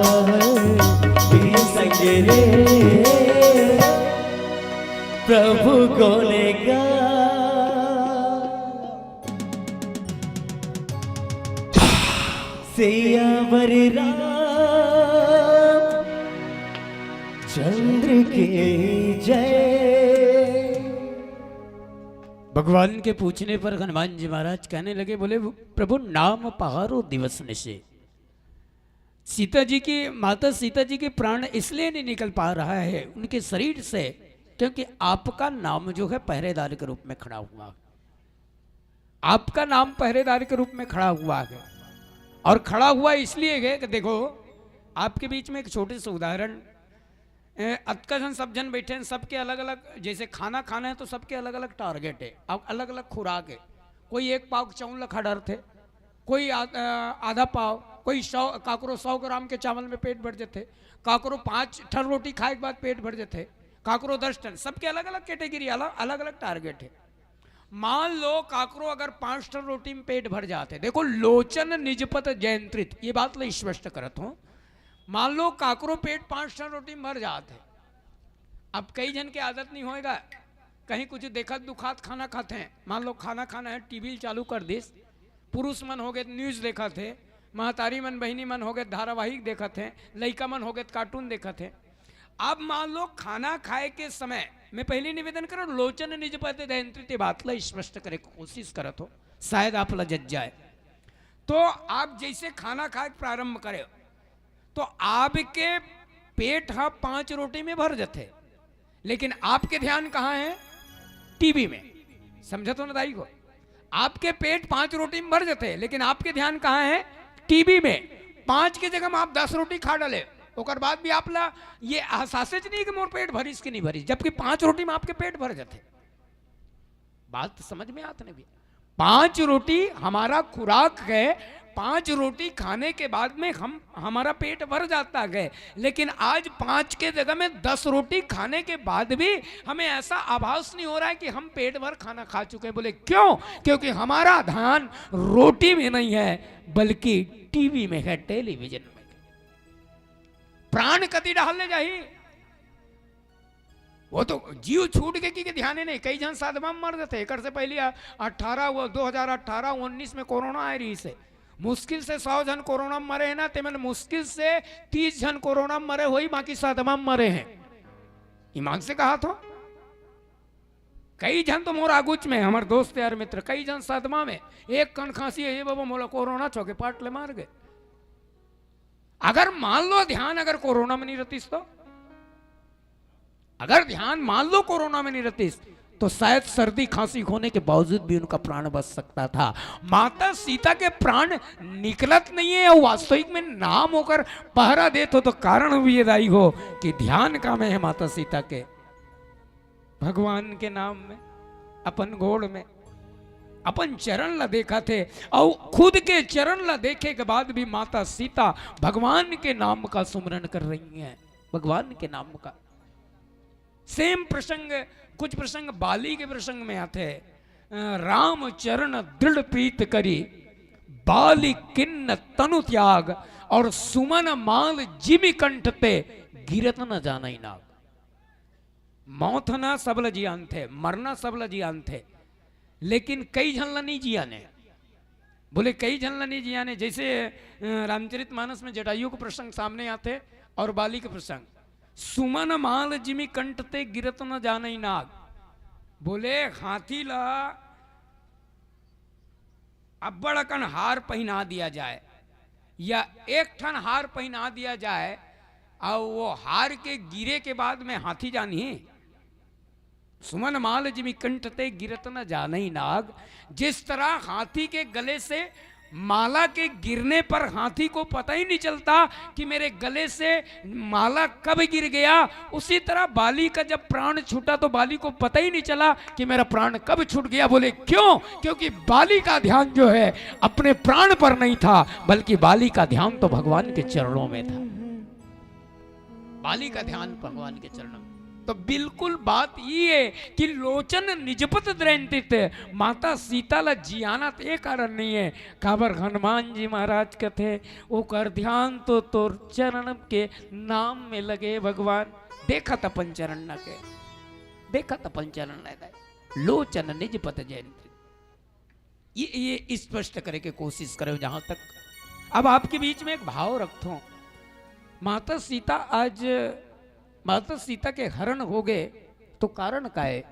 [SPEAKER 1] हे संग रे प्रभु गुण गान सियावर राम चंद्र के जय।
[SPEAKER 3] भगवान के पूछने पर हनुमान जी महाराज कहने लगे, बोले प्रभु नाम पहारो दिवस निशे। सीता जी की माता सीता जी के प्राण इसलिए नहीं निकल पा रहा है उनके शरीर से क्योंकि आपका नाम जो है पहरेदार के रूप में खड़ा हुआ है। आपका नाम पहरेदार के रूप में खड़ा हुआ है और खड़ा हुआ इसलिए है कि देखो आपके बीच में एक छोटे से उदाहरण, अतकन सब जन बैठे हैं, सबके अलग अलग जैसे खाना खाना है तो सबके अलग अलग टारगेट है, अब अलग अलग खुराक है। कोई 1 पाव चावल खा डर थे, कोई आधा पाव, कोई 100 काकरो 100 ग्राम के चावल में पेट भर जाते, काकरो 5 टन रोटी खाए के बाद पेट भर जाते, काकरो 10 टन, सबके अलग अलग कैटेगरी अलग अलग टारगेट है। मान लो काकरो अगर 5 टन रोटी में पेट भर जाते, देखो लोचन निजपत जयंत्रित, ये बात मैं स्पष्ट करता हूँ। मान लो काकरो पेट 5 टन रोटी में भर जाते, अब कई जन की आदत नहीं होएगा, कहीं कुछ देखत दुखात खाना खाते हैं। मान लो खाना खाना है, टीवी चालू कर दिस, पुरुष मन हो गए न्यूज़ देखा थे, महतारी मन बहिनी मन हो गए धारावाहिक देखा थे, लड़का मन हो गए कार्टून देखा थे। अब मान लो खाना खाए के समय मैं पहले निवेदन करो लोचन निज पते दयंत्रित बात ला स्पष्ट करे कोशिश करत हो, शायद आप ला जज जाए। तो आप जैसे खाना खाए प्रारंभ करे तो आपके पेट 5 रोटी में भर जाते, लेकिन आपके ध्यान कहाँ है? टीवी में। समझा तो ना दाई को? आपके पेट 5 रोटी में भर जाते लेकिन आपके ध्यान कहाँ है? टीवी में। 5 की जगह में आप 10 रोटी खा डाले, और बाद भी आप ला ये एहसास नहीं कि मोर पेट भरीस कि नहीं भरीस, जबकि 5 रोटी में आपके पेट भर जाते। बात तो समझ में आते नहीं। 5 रोटी हमारा खुराक है, 5 रोटी खाने के बाद में हमारा पेट भर जाता है, लेकिन आज 5 के जगह में 10 रोटी खाने के बाद भी हमें ऐसा आभास नहीं हो रहा है कि हम पेट भर खाना खा चुके हैं। बोले क्यों? क्योंकि हमारा ध्यान रोटी में नहीं है बल्कि टीवी में है, टेलीविजन में। प्राण कति डालने जाही, वो तो जीव छूट के की ध्यान नहीं। कई जन साधवा मर जाते, एक से पहले 2018-19 में कोरोना आ रही से मुश्किल से 100 जन कोरोना मरे हैं ना, तेमन मुश्किल से 30 जन कोरोना मरे हुई, बाकी साधवा मरे हैं। ईमान से कहा था। कई जन तो मोर आगुच में हमारे दोस्त यार मित्र, कई जन साधवा में एक कण खांसी है, ये बाबा मोला कोरोना चौके पाट ले मार गए। अगर मान लो ध्यान अगर कोरोना में नहीं रहती तो, अगर ध्यान मान लो कोरोना में नहीं रहती तो शायद सर्दी खांसी होने के बावजूद भी उनका प्राण बच सकता था। माता सीता के प्राण निकलत नहीं है और वास्तविक में नाम होकर पहरा दे तो कारण भी ये दाई हो कि ध्यान का में है माता सीता के भगवान के नाम में, अपन गोड़ में अपन चरण ला देखा थे, और खुद के चरण ला देखे के बाद भी माता सीता भगवान के नाम का सुमरन कर रही हैं, भगवान के नाम का। सेम प्रसंग, कुछ प्रसंग बाली के प्रसंग में आते हैं।
[SPEAKER 4] राम चरण दृढ़ प्रीत करी, बाली किन्न तनु त्याग, और सुमन माल जिमि कंठ पे, गिरत न जाना ही नाग। मौत ना सबल जियान थे, मरना सबल जियान थे, लेकिन कई झनला नहीं जिया ने। बोले कई झनला नहीं जिया ने। जैसे रामचरितमानस में जटायु के प्रसंग सामने आते और बाली के प्रसंग। सुमन माल जिमि कंठ ते, गिरत न जाना ही नाग। बोले हाथी ला अब्बड़कन हार पहना दिया जाए, या एक ठन हार पहना दिया जाए, और वो हार के गिरे के बाद में हाथी जानी, सुमन माल जिमि कंठ ते, गिरत न जाने ही नाग। जिस तरह हाथी के गले से माला के गिरने पर हाथी को पता ही नहीं चलता कि मेरे गले से माला कब गिर गया, उसी तरह बाली का जब प्राण छूटा तो बाली को पता ही नहीं चला कि मेरा प्राण कब छूट गया। बोले क्यों? क्योंकि बाली का ध्यान जो है अपने प्राण पर नहीं था, बल्कि बाली का ध्यान तो भगवान के चरणों में था। बाली का ध्यान भगवान के चरणों में। तो बिल्कुल बात ये है कि लोचन निजपत द्रंतित, माता सीता ला जियाना तो एक कारण नहीं है। काबर हनुमान जी महाराज कथे वो कर ध्यान तो तोर चरण के नाम में लगे भगवान। देखा था पंचरण न के, देखा था पंचरण न, लोचन निजपत जयंती। ये स्पष्ट करे के कोशिश करो जहां तक। अब आपके बीच में एक भाव रखता हूं। माता सीता आज, माता सीता के हरण हो गए तो कारण का है?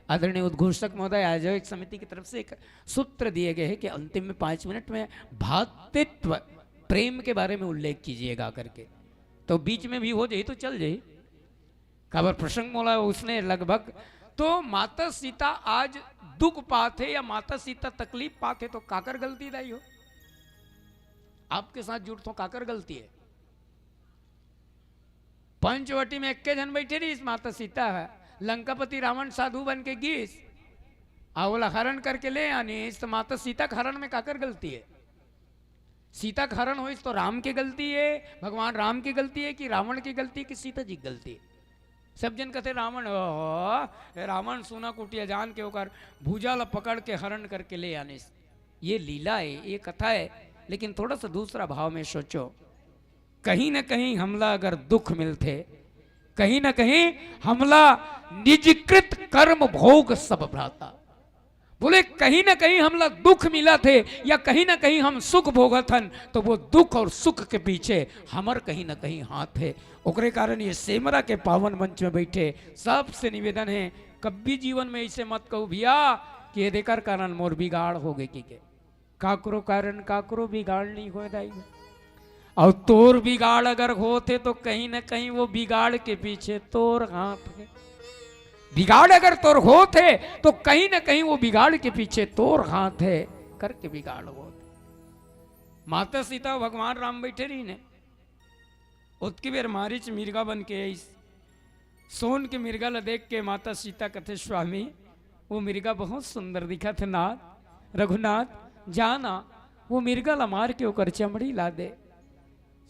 [SPEAKER 4] आदरणीय उद्घोषक महोदय आयोजक समिति की तरफ से एक सूत्र दिए गए हैं कि अंतिम में 5 मिनट में भातृत्व प्रेम के बारे में उल्लेख कीजिएगा करके। तो बीच में भी हो जाए तो चल जाए, खबर प्रसंग मोला उसने लगभग। तो माता सीता आज दुख पाते या माता सीता तकलीफ पाते तो काकर गलती दाई हो? आपके साथ जुड़ तो काकर गलती है? पंचवटी में इक्के जन बैठे रही, इस माता सीता है लंकापति रावण साधु बन के गीस आवला हरण करके ले आने। इस माता सीता का हरण में काकर गलती है? सीता का हरण हो तो राम की गलती है, भगवान राम की गलती है कि रावण की गलती है कि सीता जी की गलती है? सब जन कहते रावण, रावण सोना कुटिया जान के होकर भूजा ला पकड़ के हरण करके ले आने। ये लीला है, ये कथा है, लेकिन थोड़ा सा दूसरा भाव में सोचो। कहीं ना कहीं हमला अगर दुख मिलते, कहीं ना कहीं हमला निजकृत कर्म भोग सब भ्राता। बोले कहीं ना कहीं हमला दुख मिला थे या कहीं ना कहीं हम सुख भोगथन, तो वो दुख और सुख के पीछे हमर कहीं ना कहीं हाथ है। ओकरे कारण ये सेमरा के पावन मंच में बैठे सबसे निवेदन है, कभी जीवन में ऐसे मत कहो भैया कि ये देकर कारण मोर बिगाड़ हो गए। कि काकरो कारण काकरो बिगाड़ नहीं हो दाई, और तोर बिगाड़ अगर होते तो कहीं ना कहीं वो बिगाड़ के पीछे तोर हाथ है। बिगाड़ अगर तोर होते तो कहीं ना कहीं वो बिगाड़ के पीछे तोर हाथ है करके बिगाड़ होते। माता सीता भगवान राम बैठे रही ने, उतकी बेर मारिच मिर्गा बन के आई। सोन के मिर्गा ला देख के माता सीता कथे स्वामी वो मिर्गा बहुत सुंदर दिखा थे नाथ, रघुनाथ जाना वो मिर्गा ला मार के ओकर चमड़ी ला दे,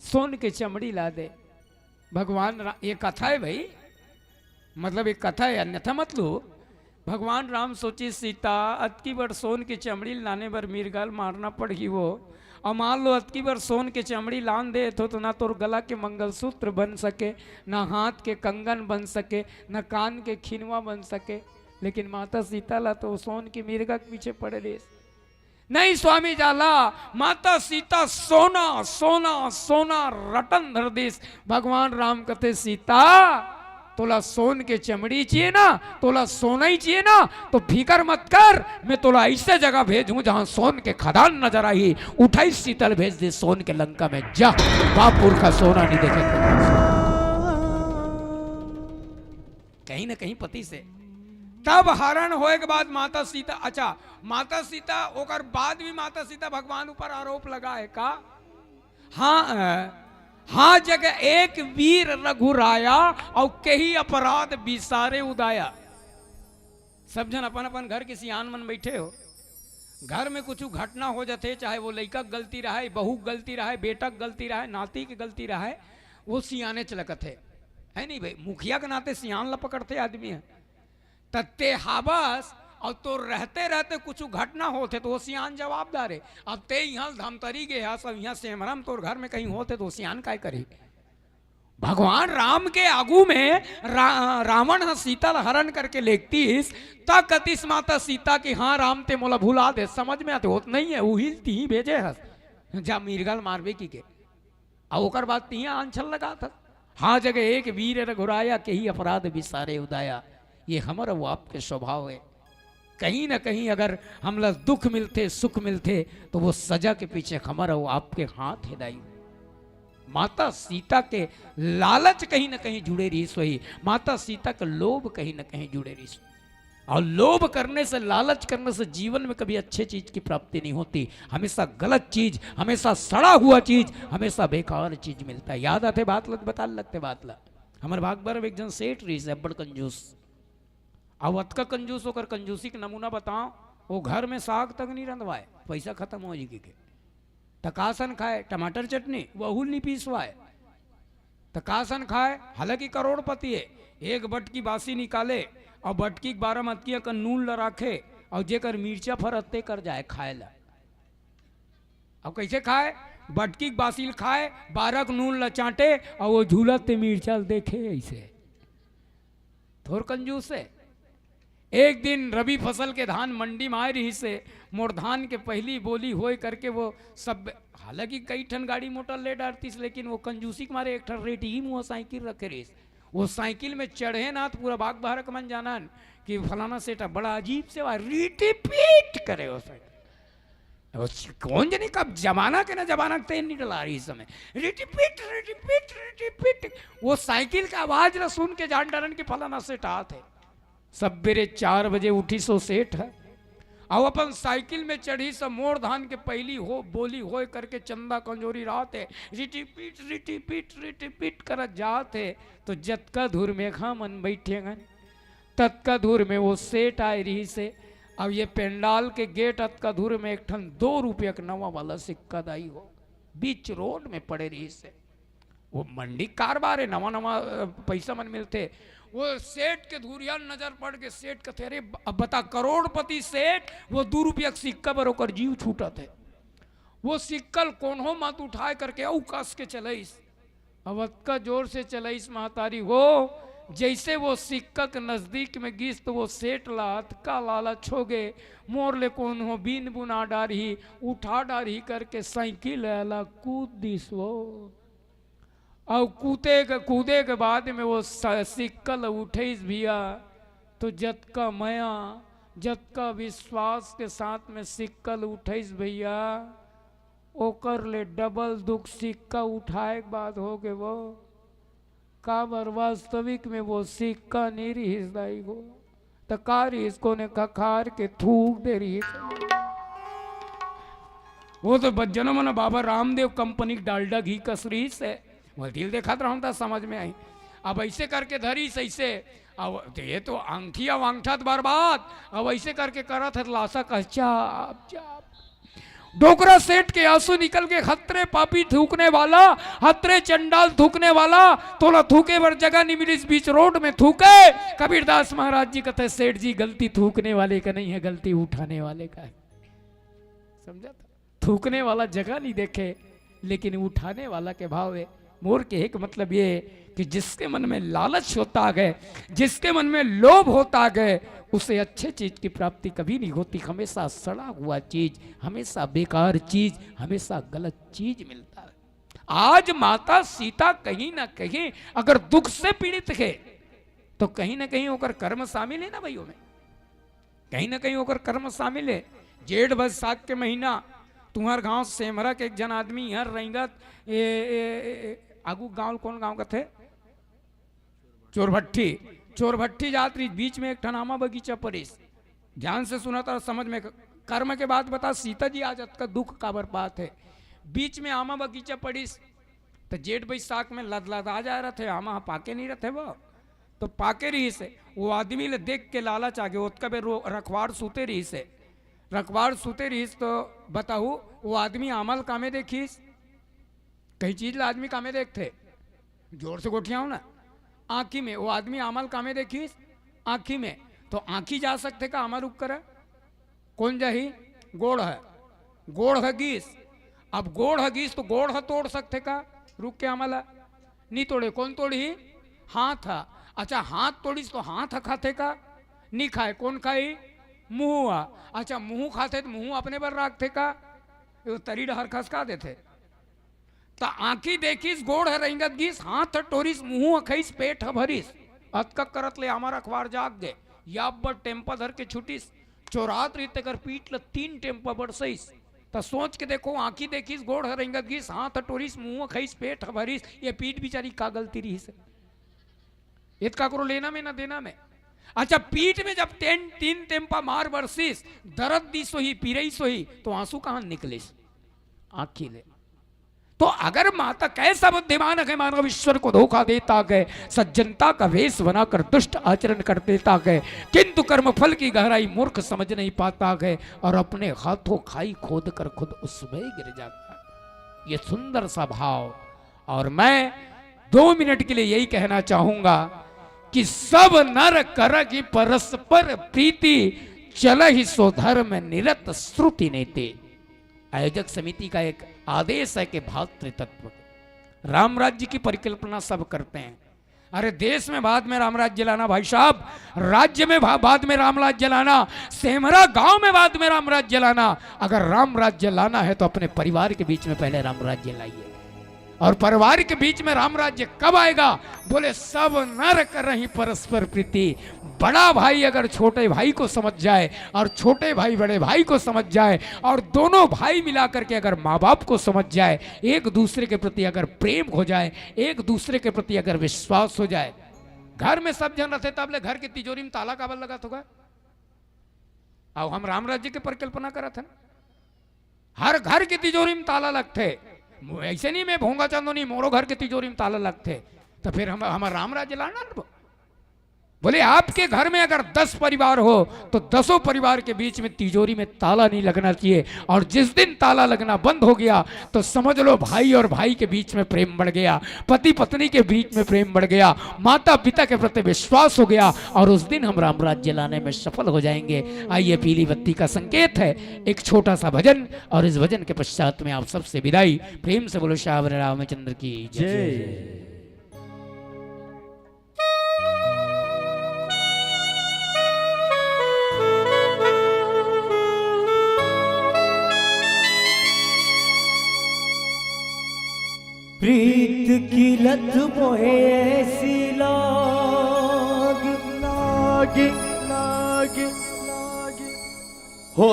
[SPEAKER 4] सोन के चमड़ी ला दे। भगवान ये कथा है भाई, मतलब एक कथा है, अन्यथा मत लो। भगवान राम सोची सीता अतकी बार सोन की चमड़ी लाने पर मिर्गाल मारना पड़गी वो, और मान लो अतकी बार सोन के चमड़ी लान दे तो ना तो गला के मंगलसूत्र बन सके, ना हाथ के कंगन बन सके, ना कान के खिनवा बन सके। लेकिन माता सीता ला तो सोन की मिर्गा के पीछे पड़े रहे। नहीं स्वामी जाला, माता सीता सोना सोना सोना रतन धर देश। भगवान राम कहते सीता तोला सोन के चमड़ी चाहिए ना, तोला सोना ही चाहिए ना, तो फिकर मत कर, मैं तोला ऐसे जगह भेजूं जहां सोन के खदान नजर आई। उठाई शीतल भेज दे सोन के लंका में, जा बापुर का सोना नहीं देखे। कहीं ना कहीं पति से तब हरण होए के बाद माता सीता, अच्छा माता सीता ओकर बाद भी माता सीता भगवान ऊपर आरोप लगा है का? हाँ जग एक वीर रघुराया और कही अपराध बिसारे उदाया। सब जन अपन अपन घर के सियान मन बैठे हो, घर में कुछ घटना हो जाते, चाहे वो लड़का गलती रहा है, बहू गलती रहा है, बेटा गलती रहा है, नाती की गलती रहा है, वो सियाने चलकत है नहीं भाई? मुखिया के नाते सियान ला पकड़ते आदमी है, तत्ते हाबस और तो रहते रहते कुछ घटना होते तो वो सियान जवाबदार है। अब ते यहाँ धमतरी के यहाँ सब यहाँ सेमरम तोर घर में कहीं होते तो सियान काय करी। भगवान राम के आगू में रावण सीता हरण करके लेखतीस तक कतिस माता सीता की हाँ राम ते मोला भुला दे, समझ में आते होत नहीं है। उहिल ती भेजे हस जा मीरगल मारबे की के और ओकर बाद ती आंचल लगा था। हाँ जगह एक वीर रघुराया के ही अपराध विसारे उदाया, ये हमारा वो आपके स्वभाव है। कहीं ना कहीं अगर हम लोग दुख मिलते सुख मिलते तो वो सजा के पीछे हमारा वो आपके हाथ हिदाई। माता सीता के लालच कहीं ना कहीं जुड़े रही सोई, माता सीता के लोभ कहीं ना कहीं जुड़े रही सोई। और लोभ करने से लालच करने से जीवन में कभी अच्छे चीज की प्राप्ति नहीं होती। हमेशा गलत चीज, हमेशा सड़ा हुआ चीज, हमेशा बेकार चीज मिलता है। याद आते बात लग बता लगते बात ला हमारे भागबर एक जन सेठ रही है बड़ कंजूस। अवत का कंजूस होकर कंजूसी का नमूना बताओ, वो घर में साग तक नहीं रंधवाए, पैसा खत्म हो जाएगी के तकासन खाए, टमाटर चटनी वहुल नहीं पीसवाए, तकासन खाए। हालांकि करोड़पति है, एक बटकी बासी निकाले और बटकी 12 मटकिया का नून ला रखे और जेकर मिर्चा फरते कर जाए खाए ला। अब कैसे खाए, बटकी बासी खाए, 12 नून ला चाटे और वो झूलते मिर्चा देखे ऐसे थोड़ कंजूस है। एक दिन रबी फसल के धान मंडी में आए रही से मोर धान के पहली बोली होए करके वो सब, हालांकि कई ठन गाड़ी मोटर ले डालतीस लेकिन वो कंजूसी के मारे एक ठन रेट ही मुँह साइकिल रखे रही। वो साइकिल में चढ़े ना तो पूरा बाग बहरक मन जाना कि फलाना सेटा बड़ा अजीब से रीटी पीट करे वो साइकिल। कौन जाने कब जमाना के ना जमाना के तेल नहीं डला रही इस समय, रीटी पीट रीटी पीट रीटी पीट। वो साइकिल का आवाज ना सुन के जान डरन की फलाना सेठ आते। सवेरे 4 बजे उठी सो सेठ है और अपन साइकिल में चढ़ी सब मोर धान के पहली हो बोली हो करके चंदा कंजोरी रात है रिटी पीट कर जाते। तो जतका धूर में खा मन बैठेगा तत्का धूर में वो सेठ आए रही से। अब ये पेंडाल के गेट अतका धूर में एक ठन 2 रुपया का नवा वाला सिक्का दाई हो बीच रोड में पड़े रही से। वो मंडी कारोबार है, नवा नवा पैसा मन मिलते। वो सेठ के धुरिया नजर पड़ के सेठ कहते अरे अब बता करोड़पति सेठ वो 2 रुपया का सिक्का पर होकर जीव छूटा थे। वो सिक्कल कोन्हो मत उठाए करके औ कस के चलईस, अवत का जोर से चलईस महतारी हो। जैसे वो सिक्का के नजदीक में गिस तो वो सेठ लात का लालच हो गए, मोर ले कोन्हो बीन बुना डारी उठा डारी करके साइकिल आला कूद दिस वो। और कूदे के बाद में वो सिक्कल उठे भैया तो जतका मया जतका विश्वास के साथ में सिक्कल उठे भैया ओकर ले डबल दुख सिक्का उठाए के बाद हो गए वो काबर वास्तविक में वो सिक्का नहीं रही दाई को तो कारी इसको ने कखार के थूक दे रही। वो तो बज्जनो मना बाबा रामदेव कंपनी डालडा घी कसरी से वो दिल देखा तो था समझ में आई। अब ऐसे करके धरी सैसे अब ये तो अंगठिया वांगठा बर्बाद। अब ऐसे करके करा था लाशा कह चाप चाप डोकरा सेठ के आंसू निकल के खतरे पापी थूकने वाला हतरे चंडाल थूकने वाला तोला थूके पर जगह नहीं मिली इस बीच रोड में थूके। कबीरदास महाराज जी कहते सेठ जी गलती थूकने वाले का नहीं है गलती उठाने वाले का है। समझा था, थूकने वाला जगह नहीं देखे लेकिन उठाने वाला के भाव है। मोर के एक मतलब ये कि जिसके मन में लालच होता गए जिसके मन में लोभ होता गए उसे अच्छे चीज की प्राप्ति कभी नहीं होती। हमेशा सड़ा हुआ चीज, हमेशा बेकार चीज, हमेशा गलत चीज मिलता है। आज माता सीता कहीं ना कहीं अगर दुख से पीड़ित है तो कहीं ना कहीं होकर कर्म शामिल है ना भाइयों में, कहीं ना कहीं होकर कर्म शामिल है। जेठ बैसाख के महीना तुम्हार गांव सेमरा के एक जन आदमी यहाँ रहेंगे आगू गांव कौन गांव का थे चोरभट्टी जात रही बीच में एक ठनामा बगीचा परिस ध्यान से सुना था समझ में कर्म के बाद बता सीता जी आज का दुख का बर्बाद है। बीच में आमा बगीचा पड़ीस तो जेठ बैसाख में लद आ जा रहे थे आमा पाके नहीं रहते वो तो पाके रही से वो आदमी ले देख के लालच आ गया उसका बे रखवाड़ सूते रही से रखवाड़ सूते रहीस तो बताऊ वो आदमी आमल कामे देखीस कई चीज ला आदमी कामे देखते जोर से गोठियाओ ना आँखी में वो आदमी आमल कामे देखीस आँखी में तो आखी जा सकते का आमा रुक कर कौन जाही गोड़ है गीस। अब गोड़ है गीस तो गोड़ है तोड़ सकते का रुक के आमाला नहीं तोड़े कौन तोड़ी हाथ है। अच्छा हाथ तोड़ीस तो हाथ खाते का नहीं खाए कौन खाई मुँह। अच्छा मुँह खाते तो मुँह अपने पर रखते का तरी हर खसका देते। तो आंखी देखीस गोड़ है रेंगत गीस हाथ टोरिस मुँह खईस पेट भरीस अतक करत ले हमारा अखबार जाग गए या बड़ टेम्पा धर के छुटीस चौरात रीते कर पीट ल 3 टेम्पा बरसईस। तो सोच के देखो आंखी देखीस गोड़ है रेंगत गीस हाथ टोरिस मुँह खईस पेट भरीस ये पीठ बिचारी का गलती रही से इतना करो लेना में ना देना में। अच्छा पीठ में जब 3 टेम्पा मार बरसीस दर्द दी सोही पीरई सोही तो आंसू कहां निकलिस आंखी ले। तो अगर माता कैसा बुद्धिमान है मानव ईश्वर को धोखा देता गए सज्जनता का वेश बनाकर दुष्ट आचरण कर देता गए किंतु कर्म फल की गहराई मूर्ख समझ नहीं पाता गए और अपने हाथों खाई खोद कर खुद उसमें गिर जाता। ये सुंदर सा भाव। और मैं 2 मिनट के लिए यही कहना चाहूंगा कि सब नर कर की परस्पर प्रीति चल ही सो धर्म निरत श्रुति नेते। आयोजक समिति का एक आदेश है कि भातृ तत्व राम राज्य की परिकल्पना सब करते हैं। अरे देश में बाद में राम राज्य लाना भाई साहब, राज्य में बाद में राम राज्य लाना, सेमरा गांव में बाद में राम राज्य लाना। अगर राम राज्य लाना है तो अपने परिवार के बीच में पहले राम राज्य लाइए। और परिवार के बीच में राम राज्य कब आएगा? बोले सब नर कर रही परस्पर प्रीति। बड़ा भाई अगर छोटे भाई को समझ जाए और छोटे भाई बड़े भाई को समझ जाए और दोनों भाई मिलाकर के अगर माँ बाप को समझ जाए, एक दूसरे के प्रति अगर प्रेम हो जाए, एक दूसरे के प्रति अगर विश्वास हो जाए। घर में सब जन रहते तब ले घर की तिजोरी में ताला काबल लगा होगा। अब हम राम राज्य की परिकल्पना करा था, हर घर की तिजोरी में ताला लगते। ऐसे नहीं मैं भोंगा चांदो नहीं मोरो घर के तिजोरी में ताला लगते। तो फिर हम राम राज्य लाना। बोले आपके घर में अगर 10 परिवार हो तो 10 परिवार के बीच में तिजोरी में ताला नहीं लगना चाहिए। और जिस दिन ताला लगना बंद हो गया तो समझ लो भाई और भाई के बीच में प्रेम बढ़ गया, पति पत्नी के बीच में प्रेम बढ़ गया, माता पिता के प्रति विश्वास हो गया और उस दिन हम राम राज्य लाने में सफल हो जाएंगे। आइए पीली बत्ती का संकेत है एक छोटा सा भजन और इस भजन के पश्चात में आप सबसे विदाई। प्रेम से बोलो श्यावर रामचंद्र की जय।
[SPEAKER 1] प्रीत की लत मोहे ऐसी लाग लाग लाग लाग हो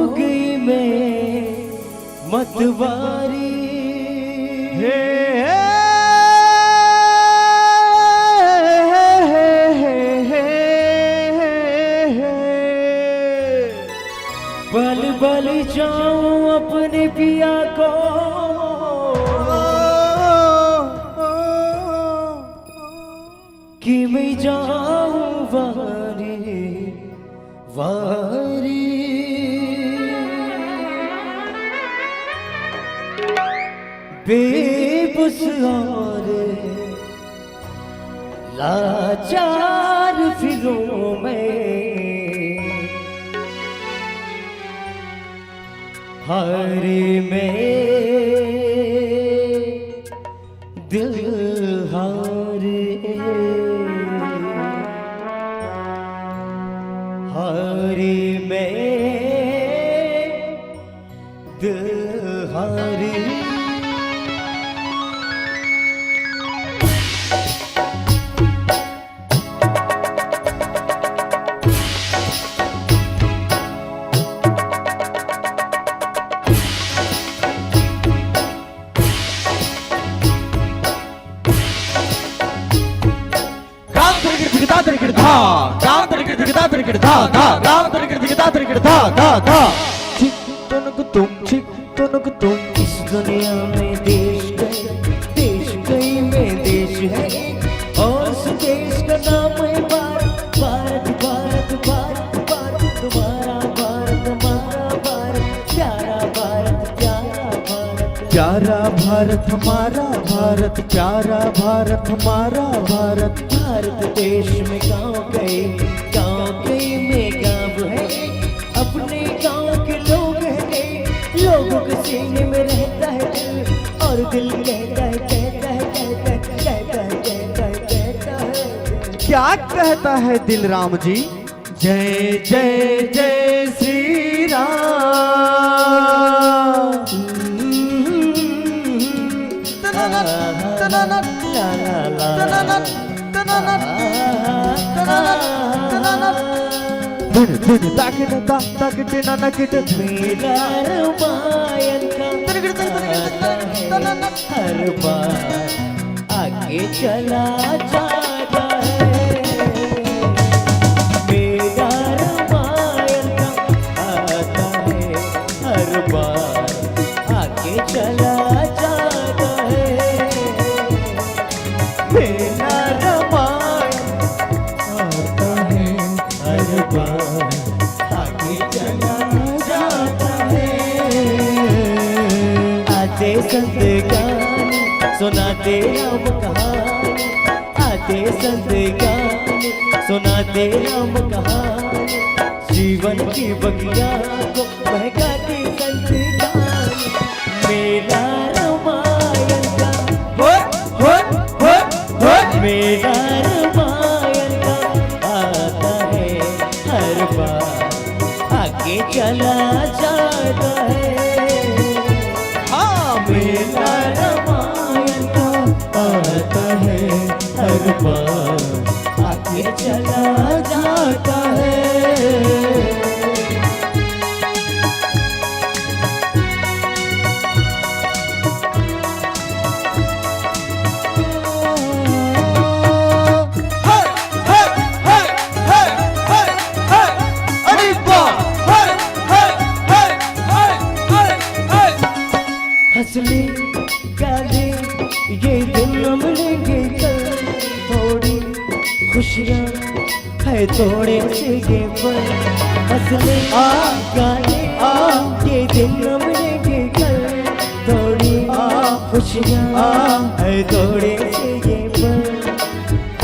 [SPEAKER 1] गई मैं मतवारी हे बल बल जाऊं अपने पिया को कि मैं जाऊं वारी वारी बेबस और लाचार फिरों में हरे में दिल हारे हरे में दिल हारे। इस दुनिया में देश कई में देश है और उस देश का नाम है भारत भारत भारत भारत भारत तुम्हारा भारत हमारा भारत प्यारा भारत प्यारा भारत।
[SPEAKER 2] प्यारा भारत हमारा भारत, प्यारा भारत हमारा भारत।
[SPEAKER 1] भारत देश में गाँव गए में गाँव है, अपने गाँव के लोग हैं, लोगों के सीने में रहता है दिल, और दिल कहता है कहता है कहता है कहता है कहता है कहता है।
[SPEAKER 2] क्या कहता है दिल राम जी? जय जय जय श्री राम।
[SPEAKER 1] मेरा रामायण का हर बार आगे चला जाता है। मेरा रामायण का आता है हर बार आगे चला जाता है। मेरा रामायण आता है हर बार आगे चला जाता है। आते संत गान सुनाते राम कहानी, आते संत गान सुनाते राम कहानी, जीवन की बगिया को बहकाते संत गान। मेरा रामायण का मेरा रामायण का आता है हर बार आगे चला जाता है। हाँ मेरा रामायण का आता है हर बार आगे चला जाता है। हंसले गाले ये दिन हम लेंगे कल, थोड़ी खुशियाँ है थोड़े से ये पल। हंसले गाले ये दिन हम लेंगे कल, थोड़ी खुशियाँ है थोड़े से ये पल।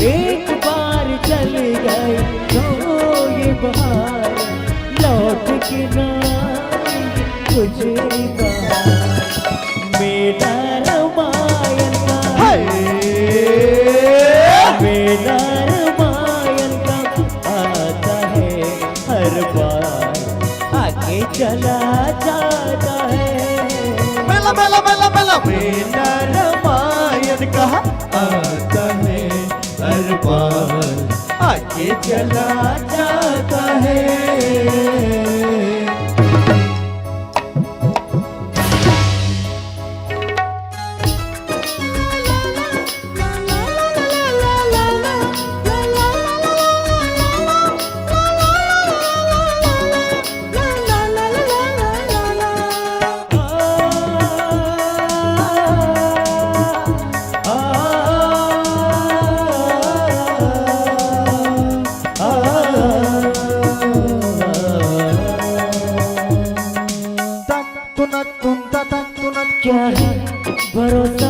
[SPEAKER 1] एक बार चल गए तो ये बहार लौट के ना कुछ बहार। मेरा रामायण का मेरा रामायण का आता है हर बार आगे चला जाता है।
[SPEAKER 2] मेला मेला मेला मेला मेरा रामायण का आता है हर बार आगे चला जाता है।
[SPEAKER 1] क्या है भरोसा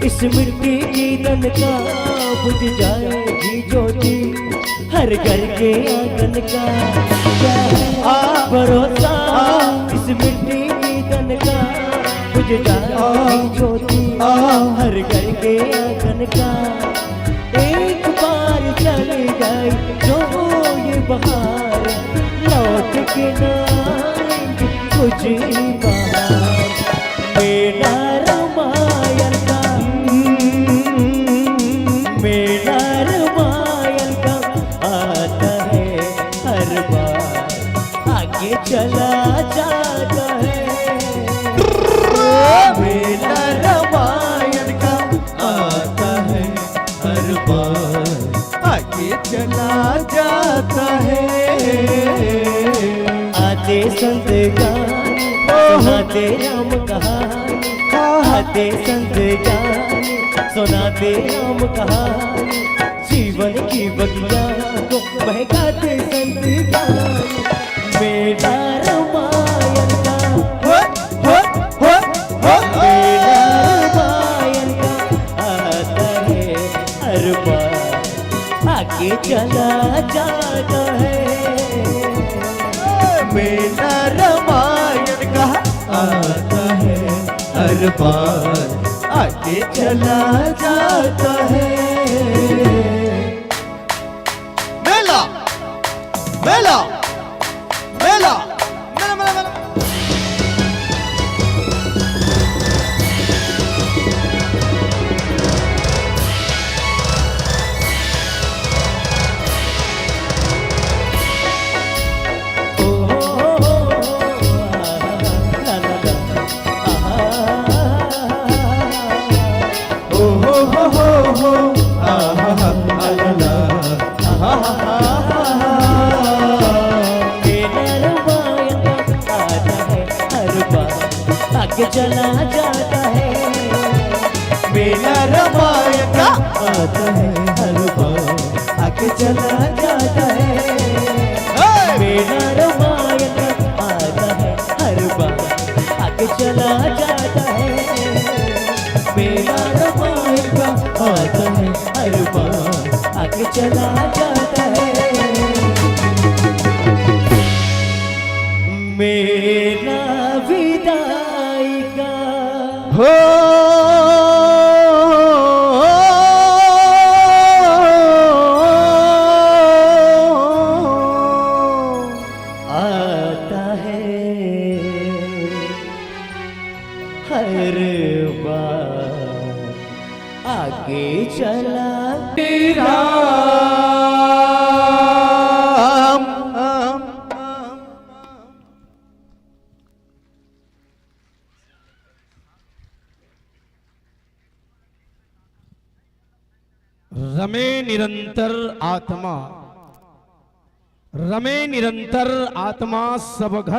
[SPEAKER 1] इस मिट्टी की तन का, बुझ जाएगी ज्योति हर घर के आंगन का। क्या है भरोसा इस मिट्टी की तन का, बुझ जाएगी ज्योति हर घर के आंगन का। एक बार चली गई जो ये बहार लौट के ना आएंगे कुछ बहार। मेरा रामायण का मेरा रामायण का आता है हर बार आगे चला जाता है।
[SPEAKER 2] मेरा रामायण का आता है हर बार आगे चला जाता है।
[SPEAKER 1] आते संत गान सुनाते राम कहानी, आते संत गान सुनाते राम कहानी, जीवन की बगिया को बहकाते संत गान। मेरा रामायण का
[SPEAKER 2] मेला रामायण का आता है हर बार आगे चला जाता है। मेला मेला मेला मेला मेला मेला
[SPEAKER 1] आगे चला जाता है।
[SPEAKER 2] मेला रामायण का
[SPEAKER 1] आता है हर बार आगे चला जाता है। मेरा रामायण आता है हर बार आगे चला जाता है। मेरा रामायण आता है हर बार आगे चला जाता है। मेरा विदाई का
[SPEAKER 2] हो
[SPEAKER 1] आता है हर बार आगे चला
[SPEAKER 5] रमे निरंतर आत्मा, रमे निरंतर आत्मा सब घट